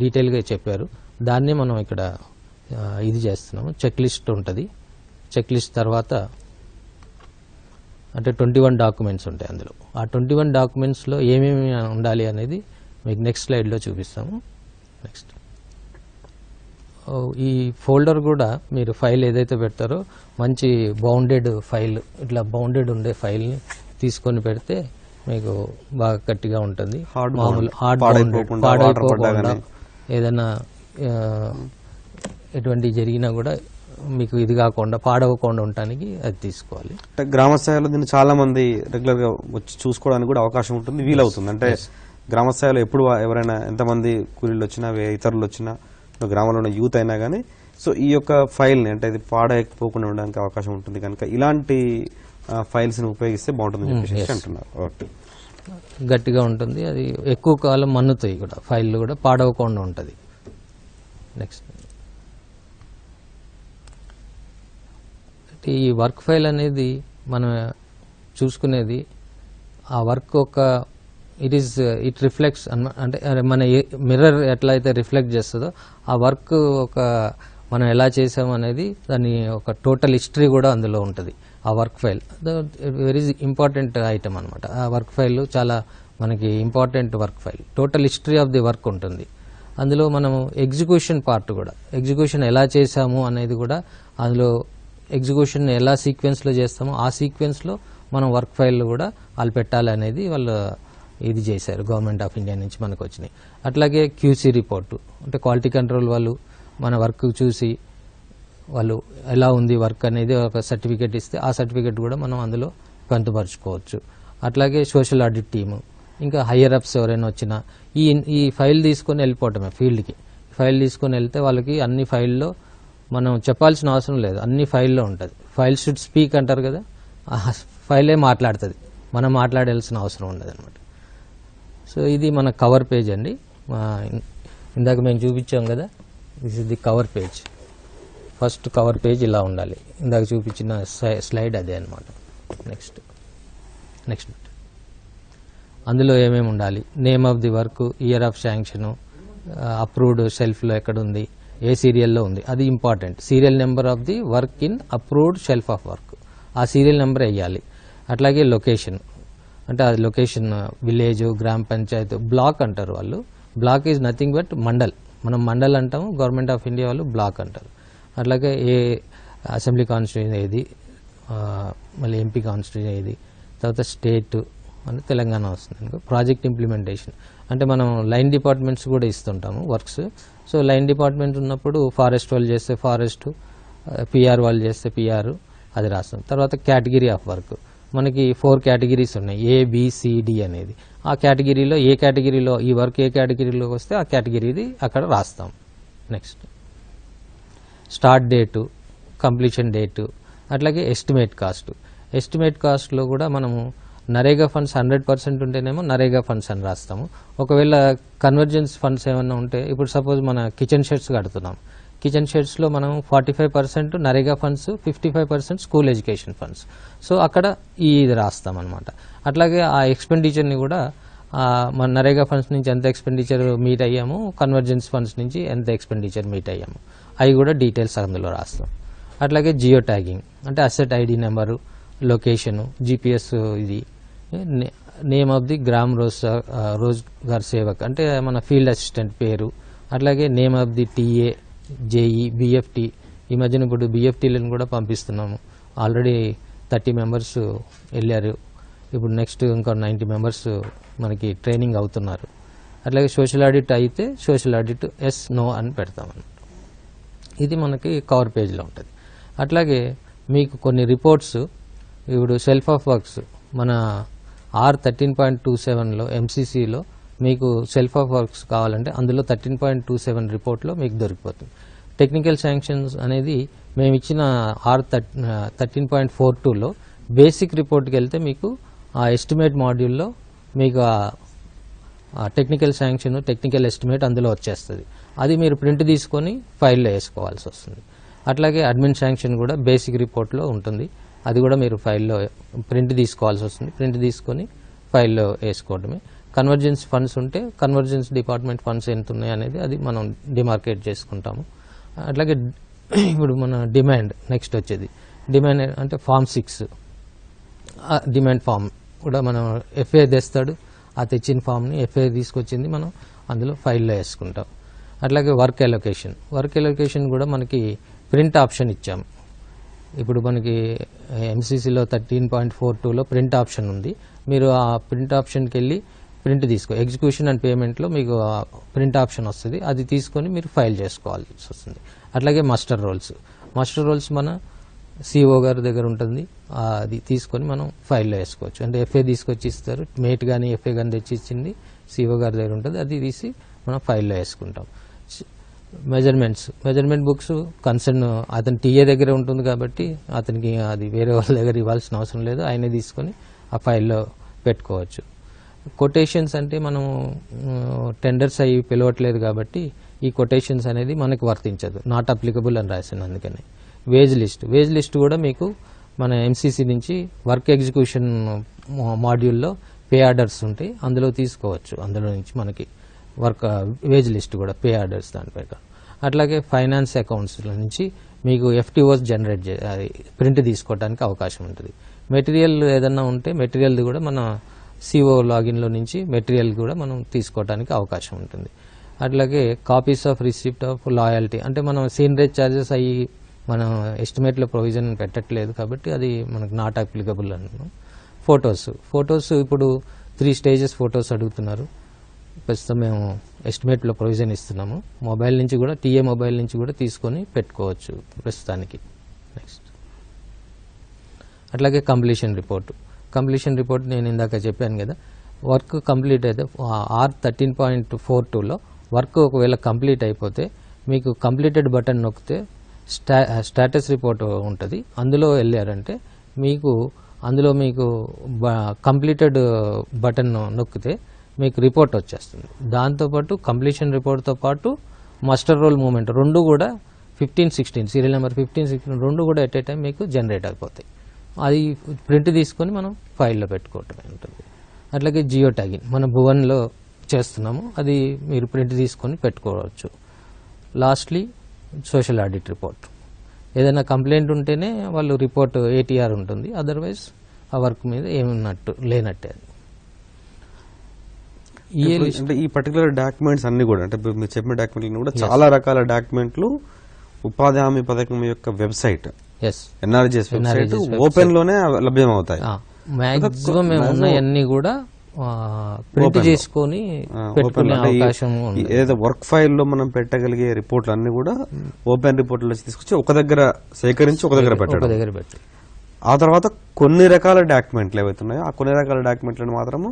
డీటెయిల్గా చెప్పారు. దాన్ని మనం ఇక్కడ ఇది చేస్తున్నాము. చెక్ లిస్ట్ ఉంటుంది. చెక్ లిస్ట్ తర్వాత అంటే 21 డాక్యుమెంట్స్ ఉంటాయి అందులో. ఆ 21 డాక్యుమెంట్స్లో ఏమేమి ఉండాలి అనేది మీకు నెక్స్ట్ స్లైడ్లో చూపిస్తాము. నెక్స్ట్ ఈ ఫోల్డర్ కూడా మీరు ఫైల్ ఏదైతే పెడతారో మంచి బౌండెడ్ ఫైల్, ఇట్లా బౌండెడ్ ఉండే ఫైల్ని తీసుకొని పెడితే మీకు బాగా గట్టిగా ఉంటుంది. మామూలు హార్డ్ పాడైపోకుండా ఏదైనా ఎటువంటి జరిగినా కూడా మీకు ఇది కాకుండా పాడవకుండా ఉండటానికి అది తీసుకోవాలి. అంటే గ్రామ స్థాయిలో దీన్ని చాలా మంది రెగ్యులర్ గా వచ్చి చూసుకోవడానికి కూడా అవకాశం ఉంటుంది, వీలవుతుంది. అంటే గ్రామ స్థాయిలో ఎప్పుడు ఎవరైనా ఎంతమంది కూలీలు వచ్చినా ఇతరులు వచ్చినా గ్రామంలో ఉన్న యూత్ అయినా కానీ సో ఈ యొక్క ఫైల్ని అంటే ఇది పాడైపోకుండా ఉండడానికి అవకాశం ఉంటుంది కనుక ఇలాంటి ఫైల్స్ని ఉపయోగిస్తే బాగుంటుందని చెప్పేసి అంటున్నారు. ఓకే, గట్టిగా ఉంటుంది, అది ఎక్కువ కాలం మన్నుతాయి కూడా, ఫైల్ కూడా పాడవకుండా ఉంటుంది. నెక్స్ట్ ఈ వర్క్ ఫైల్ అనేది మనం చూసుకునేది ఆ వర్క్ ఒక ఇట్ రిఫ్లెక్ట్స్ అంటే మన మిర్రర్ ఎట్లా అయితే రిఫ్లెక్ట్ చేస్తుందో ఆ వర్క్ ఒక మనం ఎలా చేసాం అనేది దాని ఒక టోటల్ హిస్టరీ కూడా అందులో ఉంటుంది. ఆ work file very important item అనమాట. ఆ వర్క్ ఫైల్ చాలా మనకి important work file, total history of the work ఉంటుంది. అందులో మనము ఎగ్జిక్యూషన్ పార్ట్ కూడా, ఎగ్జిక్యూషన్ ఎలా చేసాము అనేది కూడా, అందులో ఎగ్జిక్యూషన్ ఎలా సీక్వెన్స్లో చేస్తామో ఆ సీక్వెన్స్లో మనం వర్క్ ఫైల్ కూడా వాళ్ళు పెట్టాలనేది వాళ్ళు ఇది చేశారు, గవర్నమెంట్ ఆఫ్ ఇండియా నుంచి మనకు వచ్చినాయి. అట్లాగే క్యూసీ రిపోర్టు అంటే క్వాలిటీ కంట్రోల్ వాళ్ళు మన వర్క్ చూసి వాళ్ళు ఎలా ఉంది వర్క్ అనేది ఒక సర్టిఫికేట్ ఇస్తే ఆ సర్టిఫికేట్ కూడా మనం అందులో పొందుపరచుకోవచ్చు. అట్లాగే సోషల్ ఆడిట్ టీము, ఇంకా హయ్యర్ అప్స్ ఎవరైనా వచ్చినా ఈ ఫైల్ తీసుకొని వెళ్ళిపోవటమే ఫీల్డ్కి. ఫైల్ తీసుకొని వెళ్తే వాళ్ళకి అన్ని ఫైల్లో మనం చెప్పాల్సిన అవసరం లేదు, అన్ని ఫైల్లో ఉంటుంది. ఫైల్ షుడ్ స్పీక్ అంటారు కదా, ఆ ఫైలే మాట్లాడుతుంది, మనం మాట్లాడాల్సిన అవసరం ఉండదు అనమాట. సో ఇది మన కవర్ పేజ్ అండి. ఇందాక మేము చూపించాం కదా, this is the cover page. First cover page ఇలా ఉండాలి, ఇందాక చూపించిన స్లైడ్ అదే అనమాట. నెక్స్ట్ అందులో ఏమేమి ఉండాలి, name of the work, year of sanction, approved షెల్ఫ్లో ఎక్కడ ఉంది, ఏ సీరియల్లో ఉంది, అది important. Serial number of the work in approved shelf of work, ఆ సీరియల్ నెంబర్ వేయాలి. అట్లాగే లొకేషన్ అంటే అది లొకేషన్ విలేజ్, గ్రామ పంచాయత్, బ్లాక్ అంటారు వాళ్ళు. Block is nothing but mandal, మనం మండల్ అంటాము, గవర్నమెంట్ ఆఫ్ ఇండియా వాళ్ళు బ్లాక్ అంటారు. అట్లాగే ఏ అసెంబ్లీ కాన్స్టిట్యూషన్ ఏది, మళ్ళీ ఎంపీ కాన్స్టిట్యూషన్ ఏది, తర్వాత స్టేట్ అంటే తెలంగాణ వస్తుంది. ప్రాజెక్ట్ ఇంప్లిమెంటేషన్ అంటే మనం లైన్ డిపార్ట్మెంట్స్ కూడా ఇస్తుంటాము వర్క్స్. సో లైన్ డిపార్ట్మెంట్ ఉన్నప్పుడు ఫారెస్ట్ వాళ్ళు చేస్తే ఫారెస్ట్, పిఆర్ వాళ్ళు చేస్తే పిఆర్, అది రాస్తాం. తర్వాత కేటగిరీ ఆఫ్ వర్క్, మనకి 4 కేటగిరీస్ ఉన్నాయి, ఏబిసిడి అనేది. ఆ కేటగిరీలో ఏ కేటగిరీలో ఈ వర్క్ ఏ కేటగిరీలోకి వస్తే ఆ కేటగిరీది అక్కడ రాస్తాం. Next start date, completion date, అట్లాగే ఎస్టిమేట్ కాస్ట్. ఎస్టిమేట్ కాస్ట్లో కూడా మనము నరేగా ఫండ్స్ 100% ఉంటేనేమో నరేగా ఫండ్స్ అని రాస్తాము. ఒకవేళ కన్వర్జెన్స్ ఫండ్స్ ఏమన్నా ఉంటే, ఇప్పుడు సపోజ్ మన కిచెన్ షెడ్స్ కడుతున్నాం, కిచెన్ షెడ్స్లో మనం 45% NREGA funds, 55% school education funds. So అక్కడ ఇది రాస్తాం అనమాట. అట్లాగే ఆ ఎక్స్పెండిచర్ని కూడా మన నరేగా ఫండ్స్ నుంచి ఎంత ఎక్స్పెండిచర్ మీట్ అయ్యాము, కన్వర్జెన్స్ ఫండ్స్ నుంచి ఎంత ఎక్స్పెండిచర్ మీట్ అయ్యాము, అవి కూడా డీటెయిల్స్ అందులో రాస్తాం. అట్లాగే జియో ట్యాగింగ్ అంటే asset ID number, location, GPS, ఇది name of the Gram Rozgar Sevak అంటే మన ఫీల్డ్ అసిస్టెంట్ పేరు. అట్లాగే name of the TA, JE, BFT. ఈ మధ్యన ఇప్పుడు బిఎఫ్టీలను కూడా పంపిస్తున్నాము. ఆల్రెడీ 30 మెంబర్స్ వెళ్ళారు, ఇప్పుడు నెక్స్ట్ ఇంకా 90 మెంబర్స్ మనకి ట్రైనింగ్ అవుతున్నారు. అట్లాగే సోషల్ ఆడిట్ అయితే సోషల్ ఆడిట్ ఎస్ నో అని పెడతామన్నమాట. ఇది మనకి కవర్ పేజ్లో ఉంటుంది. అట్లాగే మీకు కొన్ని రిపోర్ట్స్, ఇప్పుడు సెల్ఫ్ ఆఫ్ వర్క్స్ మన R13.27లో ఎంసీసీలో మీకు సెల్ఫ్ ఆఫ్ వర్క్స్ కావాలంటే అందులో 13.27 రిపోర్ట్లో మీకు దొరికిపోతుంది. టెక్నికల్ శాంక్షన్స్ అనేది మేము ఇచ్చిన R13.42లో బేసిక్ రిపోర్ట్కి వెళ్తే మీకు ఆ ఎస్టిమేట్ మాడ్యూల్లో మీకు ఆ టెక్నికల్ శాంక్షన్, టెక్నికల్ ఎస్టిమేట్ అందులో వచ్చేస్తుంది. అది మీరు ప్రింట్ తీసుకొని ఫైల్లో వేసుకోవాల్సి వస్తుంది. అట్లాగే అడ్మిన్ శాంక్షన్ కూడా బేసిక్ రిపోర్ట్లో ఉంటుంది, అది కూడా మీరు ఫైల్లో ప్రింట్ తీసుకోవాల్సి వస్తుంది. ప్రింట్ తీసుకొని ఫైల్లో వేసుకోవడమే. కన్వర్జెన్స్ ఫండ్స్ ఉంటే కన్వర్జెన్స్ డిపార్ట్మెంట్ ఫండ్స్ ఎంత ఉన్నాయి అనేది అది మనం డిమార్కేట్ చేసుకుంటాము. అట్లాగే ఇప్పుడు మన డిమాండ్ నెక్స్ట్ వచ్చేది. డిమాండ్ అంటే ఫామ్ 6, డిమాండ్ ఫామ్ కూడా మనం ఎఫ్ఏ తెస్తాడు, ఆ తెచ్చిన ఫామ్ని ఎఫ్ఏ తీసుకొచ్చింది మనం అందులో ఫైల్లో వేసుకుంటాం. అట్లాగే వర్క్ అలొకేషన్. వర్క్ అలొకేషన్ కూడా మనకి ప్రింట్ ఆప్షన్ ఇచ్చాము. ఇప్పుడు మనకి ఎంసీసీలో 13.42లో ప్రింట్ ఆప్షన్ ఉంది. మీరు ఆ ప్రింట్ ఆప్షన్కి వెళ్ళి ప్రింట్ ఎగ్జిక్యూషన్ అండ్ పేమెంట్లో మీకు ప్రింట్ ఆప్షన్ వస్తుంది, అది తీసుకొని మీరు ఫైల్ చేసుకోవాల్సి వస్తుంది. అట్లాగే మాస్టర్ రోల్స్ మన సిఓ గారి దగ్గర ఉంటుంది, అది తీసుకొని మనం ఫైల్లో వేసుకోవచ్చు. అంటే ఎఫ్ఏ తీసుకొచ్చి ఇస్తారు, మేట్ కానీ ఎఫ్ఏ కానీ తెచ్చి ఇచ్చింది సిఓ గారి దగ్గర ఉంటుంది, అది తీసి మనం ఫైల్లో వేసుకుంటాం. మెజర్మెంట్ బుక్స్ కన్సర్న్ అతని టీఏ దగ్గర ఉంటుంది కాబట్టి అతనికి అది వేరే వాళ్ళ దగ్గర ఇవ్వాల్సిన అవసరం లేదు, ఆయనే తీసుకొని ఆ ఫైల్లో పెట్టుకోవచ్చు. కొటేషన్స్ అంటే మనం టెండర్స్ అవి పిలవట్లేదు కాబట్టి ఈ కొటేషన్స్ అనేది మనకు వర్తించదు, నాట్ అప్లికబుల్ అని రాసింది. అందుకని వేజ్ లిస్ట్ కూడా మీకు మన ఎంసీసీ నుంచి వర్క్ ఎగ్జిక్యూషన్ మాడ్యూల్లో పే ఆర్డర్స్ ఉంటాయి, అందులో తీసుకోవచ్చు. అందులో నుంచి మనకి వేజ్ లిస్ట్ కూడా పే ఆర్డర్స్ దానిపై. అట్లాగే ఫైనాన్స్ అకౌంట్స్ నుంచి మీకు ఎఫ్టీఓస్ జనరేట్ ప్రింట్ తీసుకోవడానికి అవకాశం ఉంటుంది. మెటీరియల్ ఏదన్నా ఉంటే మెటీరియల్ కూడా మన సిఓ లాగిన్లో నుంచి మెటీరియల్ కూడా మనం తీసుకోవడానికి అవకాశం ఉంటుంది. అట్లాగే copies of receipt of loyalty అంటే మనం సీనరేజ్ ఛార్జెస్ అయ్యి మనం ఎస్టిమేట్లో ప్రొవిజన్ పెట్టట్లేదు కాబట్టి అది మనకు నాట్ అప్లికబుల్ అన్నాను. ఫొటోస్ ఇప్పుడు 3 స్టేజెస్ ఫొటోస్ అడుగుతున్నారు. ప్రస్తుతం మేము ఎస్టిమేట్లో ప్రొవిజన్ ఇస్తున్నాము. మొబైల్ నుంచి కూడా టీఏ మొబైల్ నుంచి కూడా తీసుకొని పెట్టుకోవచ్చు ప్రస్తుతానికి. నెక్స్ట్ అట్లాగే కంప్లీషన్ రిపోర్ట్ నేను ఇందాక చెప్పాను కదా, వర్క్ కంప్లీట్ అయితే R13.42లో వర్క్ ఒకవేళ కంప్లీట్ అయిపోతే మీకు కంప్లీటెడ్ బటన్ నొక్కితే స్టేటస్ రిపోర్ట్ ఉంటుంది. అందులో వెళ్ళారంటే అందులో మీకు కంప్లీటెడ్ బటన్ నొక్కితే మీకు రిపోర్ట్ వచ్చేస్తుంది. దాంతోపాటు కంప్లీషన్ రిపోర్ట్తో పాటు మాస్టర్ రోల్ మూమెంట్ రెండు కూడా 15-16 సీరియల్ నెంబర్ 15-16 రెండు కూడా ఎట్ ఏ టైం మీకు జనరేట్ అయిపోతాయి. అది ప్రింట్ తీసుకొని మనం ఫైల్లో పెట్టుకోవటమే ఉంటుంది. అట్లాగే జియో ట్యాగింగ్ మన భువన్లో చేస్తున్నాము, అది మీరు ప్రింట్ తీసుకొని పెట్టుకోవచ్చు. లాస్ట్లీ సోషల్ ఆడిట్ రిపోర్ట్, ఏదైనా కంప్లైంట్ ఉంటేనే వాళ్ళు రిపోర్ట్ ఏటీఆర్ ఉంటుంది, అదర్వైజ్ ఆ వర్క్ మీద ఏమున్నట్టు లేనట్టే. అంటే ఈ పర్టికులర్ డాక్యుమెంట్స్ అన్ని కూడా అంటే మీరు చెప్పిన డాక్యుమెంట్లు కూడా చాలా రకాల డాక్యుమెంట్లు ఉపాధి హామీ పథకం యొక్క వెబ్సైట్ ఎన్ఆర్జీఎస్ వెబ్సైట్ ఓపెన్ లోనే లభ్యమవుతాయి. మాక్సిమం మేము ఉన్నాయన్నీ కూడా ప్రింట్ చేసుకొని పెట్టుకునే అవకాశం ఉంది. ఏదైతే వర్క్ ఫైల్ లో మనం పెట్టగలిగే రిపోర్ట్లు అన్ని కూడా ఓపెన్ రిపోర్ట్లు తీసుకొచ్చి ఒక దగ్గర సేకరించి ఒక దగ్గర పెట్టడం. ఆ తర్వాత కొన్ని రకాల డాక్యుమెంట్లు ఏవైతే ఉన్నాయో ఆ కొన్ని రకాల డాక్యుమెంట్లను మాత్రము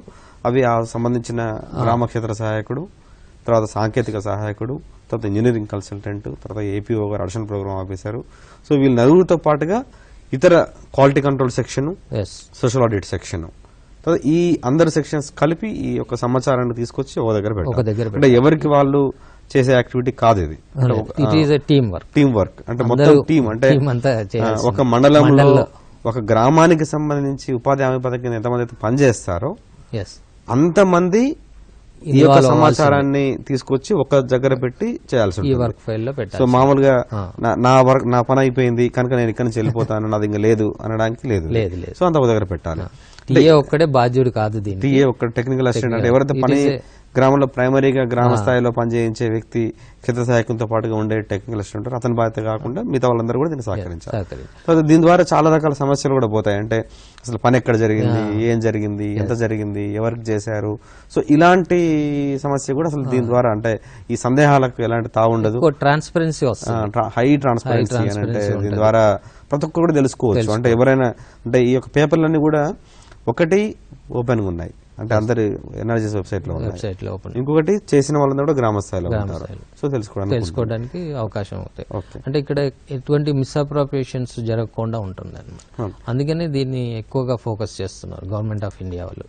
అవి ఆ సంబంధించిన గ్రామక్షేత్ర సహాయకుడు, తర్వాత సాంకేతిక సహాయకుడు, తర్వాత ఇంజనీరింగ్ కన్సల్టెంట్, తర్వాత ఏపీఓ గారు అడిషనల్ ప్రోగ్రామ్ ఆఫీసరు, సో వీళ్ళ నలుగురితో పాటుగా ఇతర quality control section, social audit section, తర్వాత ఈ అందరు సెక్షన్స్ కలిపి ఈ యొక్క సమాచారాన్ని తీసుకొచ్చి ఒక దగ్గర పెట్టారు. అంటే ఎవరికి వాళ్ళు చేసే యాక్టివిటీ కాదు ఇది, టీమ్ వర్క్. అంటే మొత్తం టీం అంటే ఒక మండలంలో ఒక గ్రామానికి సంబంధించి ఉపాధి హామీ పథకం ఎంతమంది అయితే పనిచేస్తారో అంతమంది ఈ యొక్క సమాచారాన్ని తీసుకొచ్చి ఒక దగ్గర పెట్టి చేయాల్సి ఉంటుంది. సో మామూలుగా నా పని అయిపోయింది కనుక నేను ఇక్కడి నుంచి వెళ్ళిపోతాను, నాది ఇంకా లేదు అనడానికి లేదు. సో అంత ఒక దగ్గర పెట్టాలి. టీఏ ఒక్కడే బాధ్యుడు కాదు, టీఏ ఒక్క టెక్నికల్ అసిస్టెంట్ అంటే ఎవరైతే పని గ్రామంలో ప్రైమరీగా గ్రామ స్థాయిలో పనిచేయించే వ్యక్తి, క్షేత్ర సహాయకులతో పాటుగా ఉండే టెక్నికల్ అసిస్టెంట్ అతని బాధ్యత కాకుండా మిగతా వాళ్ళందరూ కూడా దీన్ని సహకరించాలి. సో దీని ద్వారా చాలా రకాల సమస్యలు కూడా పోతాయి. అంటే అసలు పని ఎక్కడ జరిగింది, ఏం జరిగింది, ఎంత జరిగింది, ఎవరికి చేశారు, సో ఇలాంటి సమస్య కూడా అసలు దీని ద్వారా అంటే ఈ సందేహాలకు ఎలాంటి తావుండదు. ట్రాన్స్పరెన్సీ వస్తుంది, హై ట్రాన్స్పరెన్సీ అంటే దీని ద్వారా ప్రతి ఒక్కరు కూడా తెలుసుకోవచ్చు. అంటే ఎవరైనా అంటే ఈ యొక్క పేపర్లన్నీ కూడా ఒకటి ఓపెన్ గా ఉన్నాయి, అంటే అందరు ఎన్ఆర్జీఎస్ వెబ్సైట్ లో ఉన్నాయి. ఇంకొకటి చేసిన వాళ్ళందరూ కూడా గ్రామ స్థాయిలో ఉంటారు. సో తెలుసుకోవడానికి అవకాశం అవుతాయి. అంటే ఇక్కడ ఎటువంటి మిస్అప్రోప్రియేషన్స్ జరగకుండా ఉంటుంది అన్నమాట. అందుకని దీన్ని ఎక్కువగా ఫోకస్ చేస్తున్నారు గవర్నమెంట్ ఆఫ్ ఇండియా వాళ్ళు.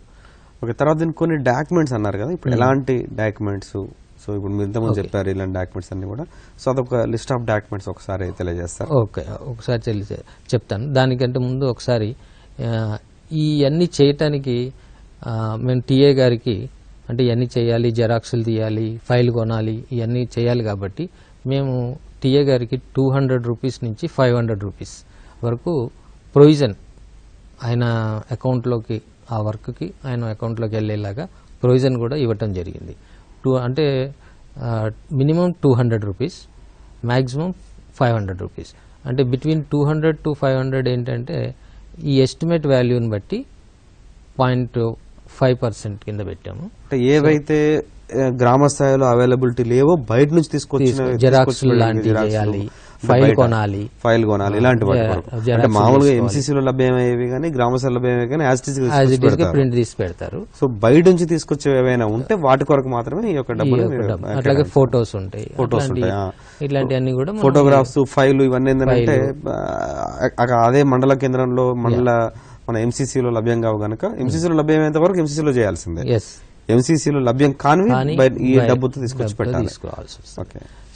ఓకే, తర్వాత దీనికి కొన్ని డాక్యుమెంట్స్ అన్నారు కదా, ఇప్పుడు ఎలాంటి డాక్యుమెంట్స్? సో ఇప్పుడు మీరు ఇంతకుముందు చెప్పారు ఇలాంటి డాక్యుమెంట్స్ అన్ని కూడా, సో అదొక లిస్ట్ ఆఫ్ డాక్యుమెంట్స్ ఒకసారి తెలియజేస్తారు. ఓకే, ఒకసారి చెప్తాను. దానికంటే ముందు ఒకసారి ఇవన్నీ చేయటానికి మేము టీఏ గారికి అంటే ఇవన్నీ చేయాలి, జెరాక్స్లు తీయాలి, ఫైల్ కొనాలి, ఇవన్నీ చేయాలి కాబట్టి మేము టీఏ గారికి 200 రూపీస్ నుంచి 500 రూపీస్ వరకు ప్రొవిజన్ ఆయన అకౌంట్లోకి, ఆ వర్క్కి ఆయన అకౌంట్లోకి వెళ్ళేలాగా ప్రొవిజన్ కూడా ఇవ్వటం జరిగింది. అంటే మినిమం 200 రూపీస్, మ్యాక్సిమం 500 రూపీస్. అంటే బిట్వీన్ 200 to 500 ఏంటంటే ఈ ఎస్టిమేట్ వాల్యూని బట్టి 0.5% కింద పెట్టాము. అంటే ఏవైతే గ్రామ స్థాయిలో అవైలబిలిటీ లేవో బయట నుంచి తీసుకొచ్చిన జిరాక్స్ లాంటివి చేయాలి, ఫైల్ కొనాలి ఇలాంటి వాటి కొరకు. అంటే మామూలుగా ఎంసీసీలో లభ్యమయ్యేవి కానీ గ్రామ స్థాయిలో లభ్యమయ్యేవి కానీ యాజ్ ఇట్ ఈస్ ప్రింట్ తీసి పెడతారు. సో బయట నుంచి తీసుకొచ్చేవి ఏవైనా ఉంటే వాటి కొరకు మాత్రమే ఈ యొక్క డబ్బులు. అట్లాగే ఫొటోస్ ఉంటాయి, ఇట్లాంటివన్నీ కూడా ఫోటోగ్రాఫ్స్, ఫైల్ ఇవన్నీ ఏంటంటే అదే మండల కేంద్రంలో మన ఎంసీసీలో లభ్యం కావు కనుక ఎంసీసీలో లభ్యమైనంత వరకు ఎంసీసీలో చేయాల్సిందే. ఎంసీసీలో లభ్యం కాని ఈ డబ్బుతో తీసుకొచ్చి పెట్టాలి.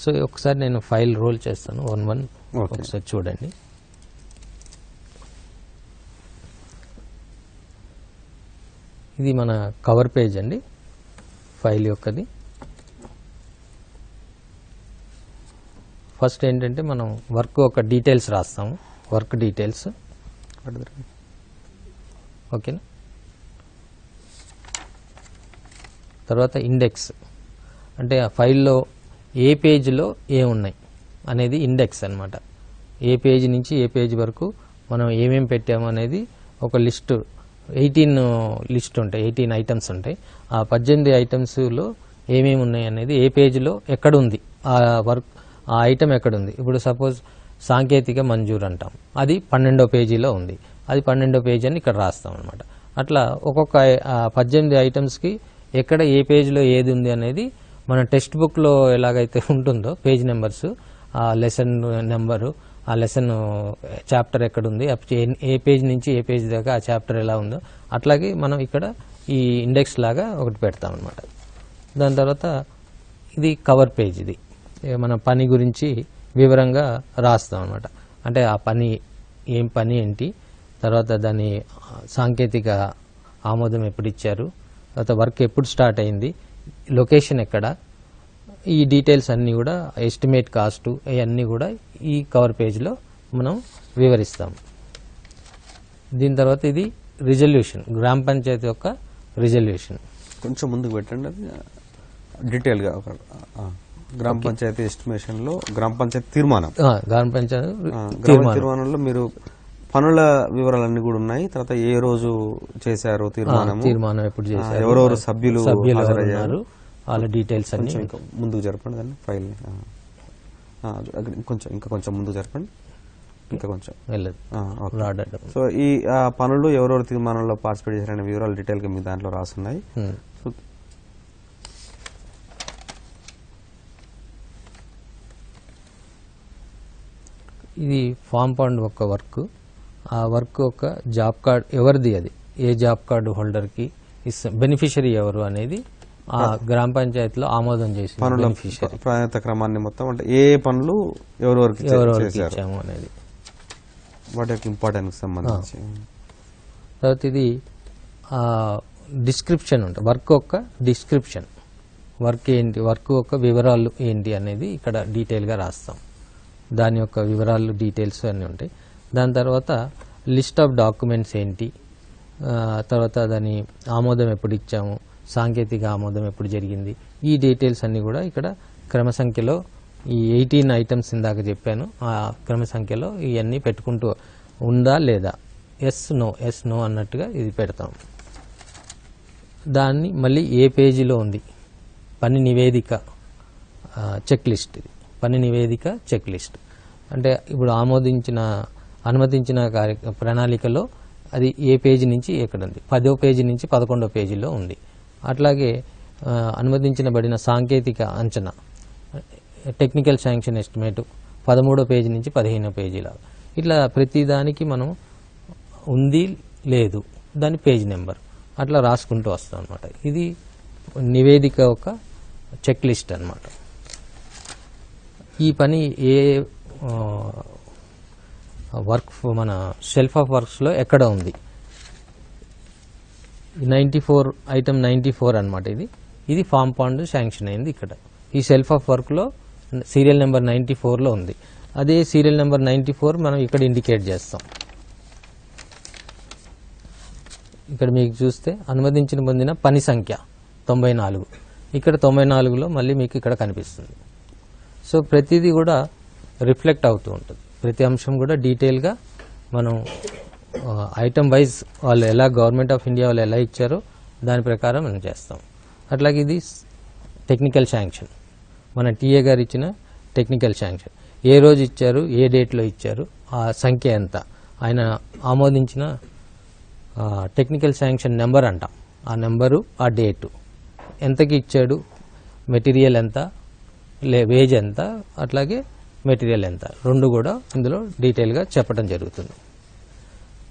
సో ఒకసారి నేను ఫైల్ రోల్ చేస్తాను, 1 ఒకసారి చూడండి. ఇది మన కవర్ పేజ్ అండి ఫైల్ యొక్కది. ఫస్ట్ ఏంటంటే మనం వర్క్ ఒక డీటెయిల్స్ రాస్తాము, వర్క్ డీటెయిల్స్. ఓకేనా. తర్వాత ఇండెక్స్ అంటే ఆ ఫైల్లో ఏ పేజ్లో ఏమున్నాయి అనేది ఇండెక్స్ అన్నమాట. ఏ పేజ్ నుంచి ఏ పేజ్ వరకు మనం ఏమేమి పెట్టాము అనేది ఒక లిస్ట్, 18 లిస్ట్ ఉంటాయి, 18 ఐటమ్స్ ఉంటాయి. ఆ 18 ఐటమ్స్లో ఏమేమి ఉన్నాయి అనేది ఏ పేజ్లో ఎక్కడుంది, ఆ వర్క్ ఆ ఐటమ్ ఎక్కడుంది. ఇప్పుడు సపోజ్ సాంకేతిక మంజూరు అంటాం, అది 12వ పేజీలో ఉంది, అది 12వ పేజీ అని ఇక్కడ రాస్తాం అనమాట. అట్లా ఒక్కొక్క 18 ఐటమ్స్కి ఎక్కడ ఏ పేజ్లో ఏది ఉంది అనేది మన టెక్స్ట్ బుక్లో ఎలాగైతే ఉంటుందో పేజ్ నెంబర్స్, ఆ లెసన్ నెంబరు, ఆ లెసన్ చాప్టర్ ఎక్కడుంది, ఏ పేజ్ నుంచి ఏ పేజ్ దాకా ఆ చాప్టర్ ఎలా ఉందో అట్లాగే మనం ఇక్కడ ఈ ఇండెక్స్ లాగా ఒకటి పెడతాం అనమాట. దాని తర్వాత ఇది కవర్ పేజ్, ఇది మన పని గురించి వివరంగా రాస్తాం అనమాట. అంటే ఆ పని ఏం పని ఏంటి, తర్వాత దాని సాంకేతిక ఆమోదం ఎప్పుడు ఇచ్చారు, తర్వాత వర్క్ ఎప్పుడు స్టార్ట్ అయింది, లొకేషన్ ఎక్కడ, ఈ డీటెయిల్స్ అన్నీ కూడా ఎస్టిమేట్ కాస్ట్ ఇవన్నీ కూడా ఈ కవర్ పేజ్లో మనం వివరిస్తాం. దీని తర్వాత ఇది రిజల్యూషన్, గ్రామ పంచాయతీ యొక్క రిజల్యూషన్. కొంచెం ముందుకు పెట్టండి, అది డీటెయిల్గా గ్రామ పంచాయతీ ఎస్టిమేషన్లో గ్రామ పంచాయతీ తీర్మానం, గ్రామ పంచాయతీ తీర్మానంలో మీరు పనుల వివరాలన్నీ కూడా ఉన్నాయి. తర్వాత ఏ రోజు చేశారు తీర్మానం ఎప్పుడు చేశారు, ఎవరెవరు సభ్యులు ఉన్నారు, వాళ్ళ డీటెయిల్స్ అన్ని ముందుకు జరపండి. దాన్ని ఫైల్ ఇంకా కొంచెం ముందుకు జరపండి, ఇంకా కొంచెం వెళ్ళదు. సో ఈ పనులు ఎవరెవరు తీర్మానంలో పార్టిసిపేట్ చేశారనే వివరాలు డీటెయిల్ గా మీ దాంట్లో రాస్తున్నాయి. ఇది ఫామ్ పాండ్ ఒక వర్క్, ఆ వర్క్ ఒక జాబ్ కార్డ్ ఎవరిది, అది ఏ జాబ్ కార్డు హోల్డర్కి బెనిఫిషరీ ఎవరు అనేది ఆ గ్రామ పంచాయతీలో ఆమోదం చేసి ప్రాధాన్యత క్రమాన్ని మొత్తం, అంటే ఏ పనులు ఎవరెవరికి ఇచ్చాము అనేది వాటి యొక్క ఇంపార్టెన్స్ సంబంధించి. తర్వాత ఇది డిస్క్రిప్షన్ ఉంటుంది, వర్క్ యొక్క డిస్క్రిప్షన్, వర్క్ ఏంటి, వర్క్ యొక్క వివరాలు ఏంటి అనేది ఇక్కడ డీటెయిల్గా రాస్తాం. దాని యొక్క వివరాలు డీటెయిల్స్ అన్నీ ఉంటాయి. దాని తర్వాత లిస్ట్ ఆఫ్ డాక్యుమెంట్స్ ఏంటి, తర్వాత దాని ఆమోదం ఎప్పుడు ఇచ్చాము, సాంకేతిక ఆమోదం ఎప్పుడు జరిగింది, ఈ డీటెయిల్స్ అన్నీ కూడా ఇక్కడ క్రమ సంఖ్యలో ఈ 18 ఐటమ్స్ ఇందాక చెప్పాను, ఆ క్రమ సంఖ్యలో ఇవన్నీ పెట్టుకుంటూ ఉందా లేదా, ఎస్ నో అన్నట్టుగా ఇది పెడతాం. దాన్ని మళ్ళీ ఏ పేజీలో ఉంది, పని నివేదిక చెక్ లిస్ట్, ఇది పని నివేదిక చెక్ లిస్ట్. అంటే ఇప్పుడు అనుమతించిన ప్రణాళికలో అది ఏ పేజీ నుంచి ఎక్కడ ఉంది, 10వ పేజీ నుంచి 11వ పేజీలో ఉంది. అట్లాగే అనుమతించబడిన సాంకేతిక అంచనా టెక్నికల్ శాంక్షన్ ఎస్టిమేట్ 13వ పేజీ నుంచి 15వ పేజీలో, ఇట్లా ప్రతిదానికి మనం ఉంది లేదు దాని పేజ్ నెంబర్ అట్లా రాసుకుంటూ వస్తాం అనమాట. ఇది నివేదిక ఒక చెక్ లిస్ట్ అనమాట. ఈ పని ఏ వర్క్ మన షెల్ఫ్ ఆఫ్ వర్క్స్లో ఎక్కడ ఉంది, 94 ఐటమ్ 94 అనమాట. ఇది ఫామ్ పాండ్ శాంక్షన్ అయింది ఇక్కడ. ఈ షెల్ఫ్ ఆఫ్ వర్క్లో సీరియల్ నెంబర్ 94లో ఉంది. అదే సీరియల్ నెంబర్ 94 మనం ఇక్కడ ఇండికేట్ చేస్తాం. ఇక్కడ మీకు చూస్తే అనుమతించిన పొందిన పని సంఖ్య 94, ఇక్కడ 94లో మళ్ళీ మీకు ఇక్కడ కనిపిస్తుంది. సో ప్రతిదీ కూడా రిఫ్లెక్ట్ అవుతూ ఉంటుంది, ప్రతి అంశం కూడా డీటెయిల్గా మనం ఐటమ్ వైజ్ వాళ్ళు ఎలా గవర్నమెంట్ ఆఫ్ ఇండియా వాళ్ళు ఎలా ఇచ్చారో దాని ప్రకారం మనం చేస్తాం. అట్లాగే ఇది టెక్నికల్ శాంక్షన్, మన టీఏ గారు ఇచ్చిన టెక్నికల్ శాంక్షన్, ఏ రోజు ఇచ్చారు, ఏ డేట్లో ఇచ్చారు, ఆ సంఖ్య ఎంత, ఆయన ఆమోదించిన టెక్నికల్ శాంక్షన్ నెంబర్ అంటాం, ఆ నెంబరు, ఆ డేటు, ఎంతకి ఇచ్చాడు, మెటీరియల్ ఎంత, వేజ్ ఎంత, అట్లాగే మెటీరియల్ ఎంత, రెండు కూడా ఇందులో డీటెయిల్గా చెప్పడం జరుగుతుంది.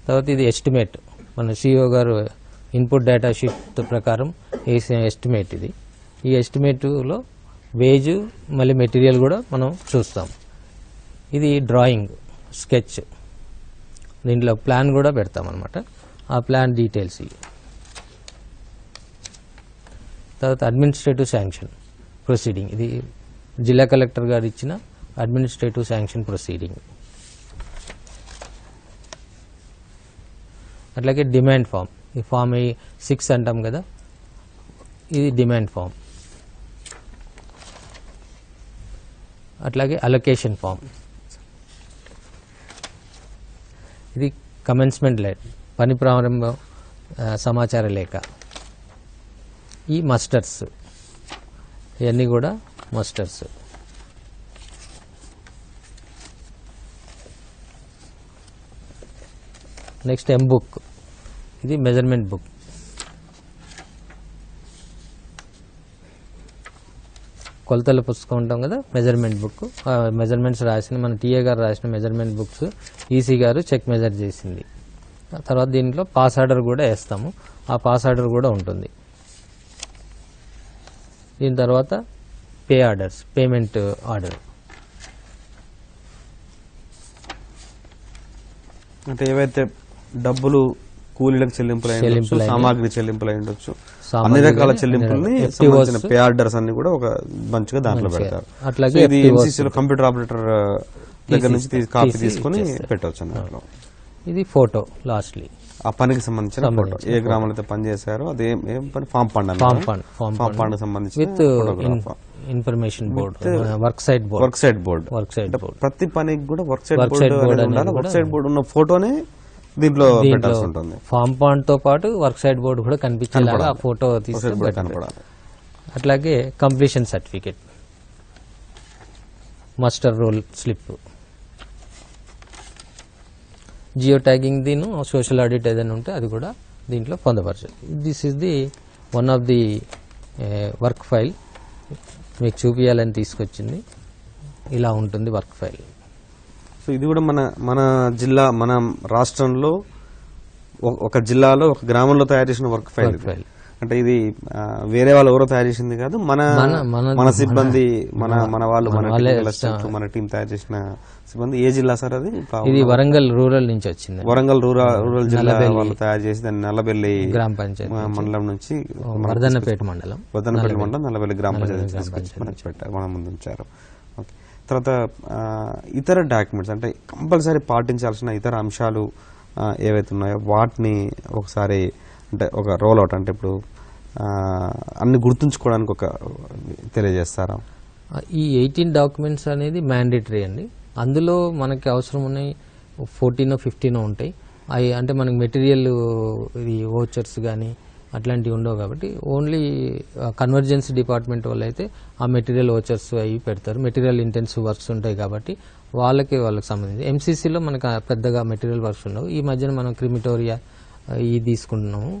తర్వాత ఇది ఎస్టిమేట్, మన సిఇఓ గారు ఇన్పుట్ డేటా షీట్ ప్రకారం వేసిన ఎస్టిమేట్ ఇది. ఈ ఎస్టిమేట్లో వేజ్ మళ్ళీ మెటీరియల్ కూడా మనం చూస్తాం. ఇది డ్రాయింగ్, స్కెచ్, దీంట్లో ప్లాన్ కూడా పెడతాం అనమాట, ఆ ప్లాన్ డీటెయిల్స్ ఇవి. తర్వాత అడ్మినిస్ట్రేటివ్ శాంక్షన్ ప్రొసీడింగ్, ఇది జిల్లా కలెక్టర్ గారు ఇచ్చిన అడ్మినిస్ట్రేటివ్ శాంక్షన్ ప్రొసీడింగ్. అట్లాగే డిమాండ్ ఫామ్, ఈ ఫామ్ 6 అంటాం కదా, ఇది డిమాండ్ ఫామ్. అట్లాగే అలొకేషన్ ఫామ్, ఇది కమెన్స్మెంట్ లెటర్, పని ప్రారంభం సమాచార లేఖ. ఈ మస్టర్స్, ఇవన్నీ కూడా మస్టర్స్. నెక్స్ట్ బుక్, ఇది మెజర్మెంట్ బుక్. కొలతల పుస్తకం ఉంటాం కదా, మెజర్మెంట్ బుక్, మెజర్మెంట్స్ రాసిన, మన టీఏ గారు రాసిన మెజర్మెంట్ బుక్స్ ఈసీ గారు చెక్ మెజర్ చేసింది. తర్వాత దీంట్లో పాస్ ఆర్డర్ కూడా వేస్తాము, ఆ పాస్ ఆర్డర్ కూడా ఉంటుంది. దీని తర్వాత పే ఆర్డర్స్, పేమెంట్ ఆర్డర్, అంటే ఏవైతే డబ్బులు కూలీలకు చెల్లింపులు అయి ఉండొచ్చు, సామాగ్రి చెల్లింపులు అయి ఉండొచ్చు, అన్ని రకాల చెల్లింపుల్ని సంబంధించిన పే ఆర్డర్స్ అన్ని కూడా ఒక మంచిగా దాంట్లో పెడతారు. అట్లాగే ఇది ఎంసీసీలో కంప్యూటర్ ఆపరేటర్ దగ్గర నుంచి కాపీ తీసుకొని పెట్టవచ్చు అన్నట్లు. ఇది ఫోటో, లాస్ట్లీ ఆ పనికి సంబంధించిన ఫోటో, ఏ గ్రామంలో అయితే పని చేశారో అదే ఏం పని, ఫామ్ ఫండ్ ఫామ్ ఫండ్ సంబంధించిన with information board, work site board. ప్రతి పనికి కూడా వర్క్ సైట్ బోర్డ్ ఉండాలి. వర్క్ సైట్ బోర్డ్ ఉన్న ఫోటోనే దీంట్లో పెట్టాల్సి ఉంటుంది. ఫామ్ పాండ్ తో పాటు వర్క్ సైట్ బోర్డు కూడా కనిపించేలాగా ఆ ఫోటో తీసుకొని కనపడాలి. అట్లాగే completion certificate, master roll slip, geo tagging, దీని సోషల్ ఆడిట్ ఏదైనా ఉంటే అది కూడా దీంట్లో పొందపరచాలి. This is the one of the work file, మీకు చూపించాలని తీసుకొచ్చింది. ఇలా ఉంటుంది వర్క్ ఫైల్. సో ఇది కూడా మన జిల్లా, మన రాష్ట్రంలో ఒక జిల్లాలో ఒక గ్రామంలో తయారు చేసిన వర్క్ ఫైల్. అంటే ఇది వేరే వాళ్ళు ఎవరో తయారు చేసింది కాదు, మన సిబ్బంది, మన వాళ్ళు, మన టీం తయారు చేసిన సిబ్బంది. ఏ జిల్లా సార్ అది? ఇది వరంగల్ రూరల్ నుంచి వచ్చింది. వరంగల్ రూరల్ జిల్లా వాళ్ళు తయారు చేసి దాన్ని నల్లబెల్లి గ్రామ పంచాయతీ మండలం నుంచి, వర్ధన్నపేట మండలం, నల్లబెల్లి గ్రామ పంచాయతీ తీసుకొచ్చి మనకి పెట్టారు, మన ముందు ఉంచారు. తర్వాత ఇతర డాక్యుమెంట్స్, అంటే కంపల్సరీ పాటించాల్సిన ఇతర అంశాలు ఏవైతే ఉన్నాయో వాటిని ఒకసారి, అంటే ఒక రోల్ అవుట్, అంటే ఇప్పుడు అన్ని గుర్తుంచుకోవడానికి ఒక తెలియజేస్తారా? ఈ 18 డాక్యుమెంట్స్ అనేది మ్యాండేటరీ అండి. అందులో మనకి అవసరం ఉన్నాయి 14 15 ఉంటాయి. అవి అంటే మనకి మెటీరియల్, ఇది ఓచర్స్ కానీ అట్లాంటివి ఉండవు కాబట్టి ఓన్లీ కన్వర్జెన్సీ డిపార్ట్మెంట్ వాళ్ళు అయితే ఆ మెటీరియల్ ఓచర్స్ అవి పెడతారు. మెటీరియల్ ఇంటెన్సివ్ వర్క్స్ ఉంటాయి కాబట్టి వాళ్ళకి సంబంధించి. ఎంసీసీలో మనకు పెద్దగా మెటీరియల్ వర్క్స్ ఉండవు. ఈ మధ్యన మనం క్రిమిటోరియా ఇవి తీసుకుంటున్నాము,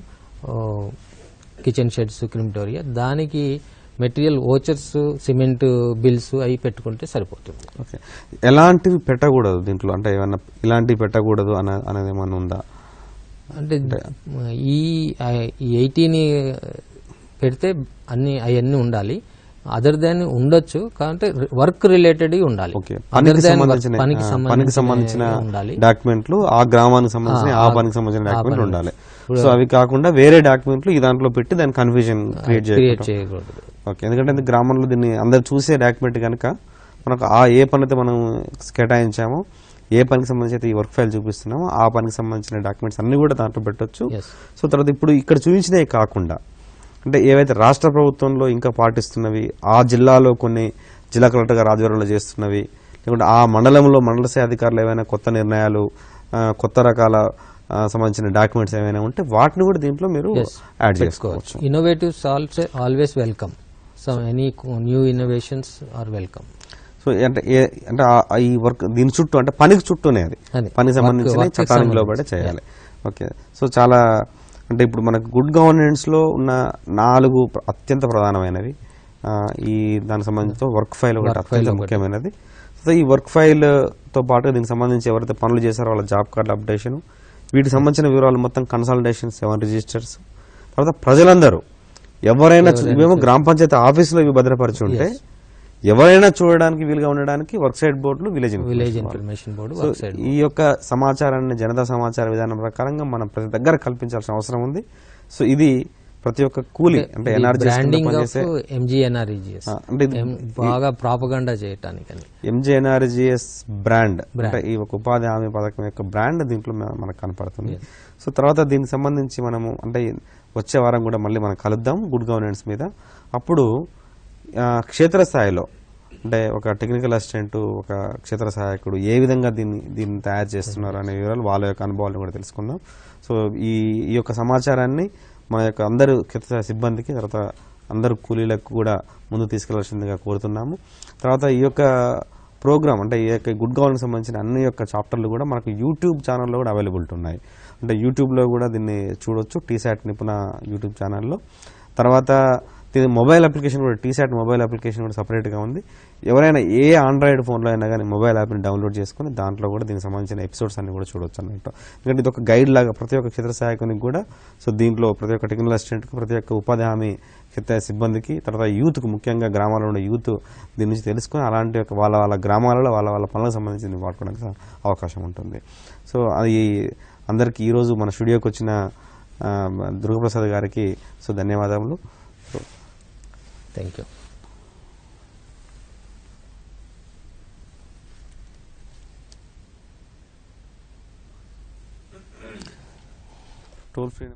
కిచెన్ షెడ్స్, క్రిమిటోరియా, దానికి మెటీరియల్ ఓచర్స్, సిమెంట్ బిల్స్ అవి పెట్టుకుంటే సరిపోతుంది. ఓకే, ఎలాంటివి పెట్టకూడదు దీంట్లో, అంటే ఏమన్నా ఇలాంటివి పెట్టకూడదు అనేది ఏమన్నా ఉందా? అంటే ఈ 18 పెడితే అవన్నీ ఉండాలి. అదర్ దాన్ ఉండొచ్చు, కాబట్టి వర్క్ రిలేటెడ్ ఉండాలి. పనికి సంబంధించిన డాక్యుమెంట్లు, ఆ గ్రామానికి సంబంధించిన, ఆ పనికి సంబంధించిన డాక్యుమెంట్లు ఉండాలి. సో అవి కాకుండా వేరే డాక్యుమెంట్లు ఈ దాంట్లో పెట్టి దాని కన్ఫ్యూజన్ క్రియేట్ చేయకూడదు. ఓకే, ఎందుకంటే గ్రామంలో దీన్ని అందరు చూసే డాక్యుమెంట్ కనుక మనకు ఏ పని అయితే మనం కేటాయించామో, ఏ పనికి సంబంధించి అయితే ఈ వర్క్ ఫైల్ చూపిస్తున్నామో ఆ పనికి సంబంధించిన డాక్యుమెంట్స్ అన్ని కూడా దాంట్లో పెట్టొచ్చు. సో తర్వాత ఇప్పుడు ఇక్కడ చూపించినవి కాకుండా, అంటే ఏవైతే రాష్ట్ర ప్రభుత్వంలో ఇంకా పాటిస్తున్నవి, ఆ జిల్లాలో కొన్ని జిల్లా కలెక్టర్ గారు ఆధ్వర్యంలో చేస్తున్నవి, లేకుంటే ఆ మండలంలో మండల స్థాయి అధికారులు ఏవైనా కొత్త నిర్ణయాలు, కొత్త రకాల సంబంధించిన డాక్యుమెంట్స్ ఏమైనా ఉంటే వాటిని కూడా దీంట్లో మీరు యాడ్ చేసుకోవచ్చు. Innovatives always welcome. Some any new innovations are welcome. So అంటే అంటే ఈ వర్క్ దీని చుట్టూ అంటే పనికి చుట్టూనే అది అదే. పనికి సంబంధించిన Work కి చట్టానికి లోబడే చేయాలి. ఓకే. సో చాలా అంటే ఇప్పుడు మనకు గుడ్ గవర్నెన్స్ లో ఉన్న 4 అత్యంత ప్రధానమైనవి ఈ దానికి సంబంధించిన వర్క్ ఫైల్ ఒకటి అత్యంత ముఖ్యమైనది. సో ఈ వర్క్ ఫైల్ తో పాటు దీనికి సంబంధించి ఎవరైతే పనులు చేశారో వాళ్ళ జాబ్ కార్డు అప్డేషన్, వీటికి సంబంధించిన వివరాలు మొత్తం కన్సల్టేషన్ 7 రిజిస్టర్స్, తర్వాత ప్రజలందరూ ఎవరైనా ఇవేమో గ్రామ పంచాయతీ ఆఫీసులో ఇవి భద్రపరిచి ఉంటే ఎవరైనా చూడడానికి వీలుగా ఉండడానికి వర్క్ సైట్ బోర్డులు విలేజ్ ఇన్ఫర్మేషన్ బోర్డు. ఈ యొక్క సమాచారాన్ని జనతా సమాచార విధానం ప్రకారంగా మనం ప్రతి దగ్గర కల్పించాల్సిన అవసరం ఉంది. సో ఇది ప్రతి ఒక్క కూలి అంటే ఎంజీఎన్ఆర్ఈజిఎస్ అంటే బాగా ప్రాపగండా చేయటానికి ఎంజీఎన్ఆర్జిఎస్ బ్రాండ్ అంటే ఈ ఒక ఉపాధి హామీ పథకం యొక్క బ్రాండ్ దీంట్లో మనకు కనపడుతుంది. సో తర్వాత దీనికి సంబంధించి మనము అంటే వచ్చే వారం కూడా మళ్ళీ మనం కలుద్దాం గుడ్ గవర్నెన్స్ మీద. అప్పుడు క్షేత్రస్థాయిలో అంటే ఒక టెక్నికల్ అసిస్టెంట్, ఒక క్షేత్ర సహాయకుడు ఏ విధంగా దీన్ని తయారు చేస్తున్నారు అనే వివరాలు వాళ్ళ యొక్క అనుభవాలను కూడా తెలుసుకుందాం. సో ఈ యొక్క సమాచారాన్ని మన యొక్క అందరూ క్షేత్ర సిబ్బందికి, తర్వాత అందరూ కూలీలకు కూడా ముందు తీసుకెళ్లాల్సిందిగా కోరుతున్నాము. తర్వాత ఈ యొక్క ప్రోగ్రామ్ అంటే ఈ యొక్క గుడ్ గవర్నెన్స్ సంబంధించిన అన్ని యొక్క చాప్టర్లు కూడా మనకు యూట్యూబ్ ఛానల్లో కూడా అవైలబిలిటీ ఉన్నాయి. అంటే యూట్యూబ్లో కూడా దీన్ని చూడొచ్చు, టీశాట్ నిపుణ యూట్యూబ్ ఛానల్లో. తర్వాత మొబైల్ అప్లికేషన్ కూడా టీశాట్ మొబైల్ అప్లికేషన్ కూడా సపరేట్గా ఉంది. ఎవరైనా ఏ ఆండ్రాయిడ్ ఫోన్లో అయినా కానీ మొబైల్ యాప్ని డౌన్లోడ్ చేసుకుని దాంట్లో కూడా దీనికి సంబంధించిన ఎపిసోడ్స్ అన్ని కూడా చూడొచ్చు అన్నట్టు. ఎందుకంటే ఇది ఒక గైడ్ లాగా ప్రతి ఒక్క క్షేత్ర సహాయకునికి కూడా. సో దీంట్లో ప్రతి ఒక్క టెక్నికల్ అసిస్టెంట్కి, ప్రతి ఒక్క ఉపాధి హామీ క్షేత్ర సిబ్బందికి, తర్వాత యూత్కు, ముఖ్యంగా గ్రామాల్లో ఉండే యూత్ దీని నుంచి తెలుసుకుని అలాంటి వాళ్ళ గ్రామాలలో వాళ్ళ పనులకు సంబంధించి వాడుకోవడానికి అవకాశం ఉంటుంది. సో అది అందరికీ ఈరోజు మన స్టూడియోకి వచ్చిన దుర్గప్రసాద్ గారికి సో ధన్యవాదములు. Thank you. Toll free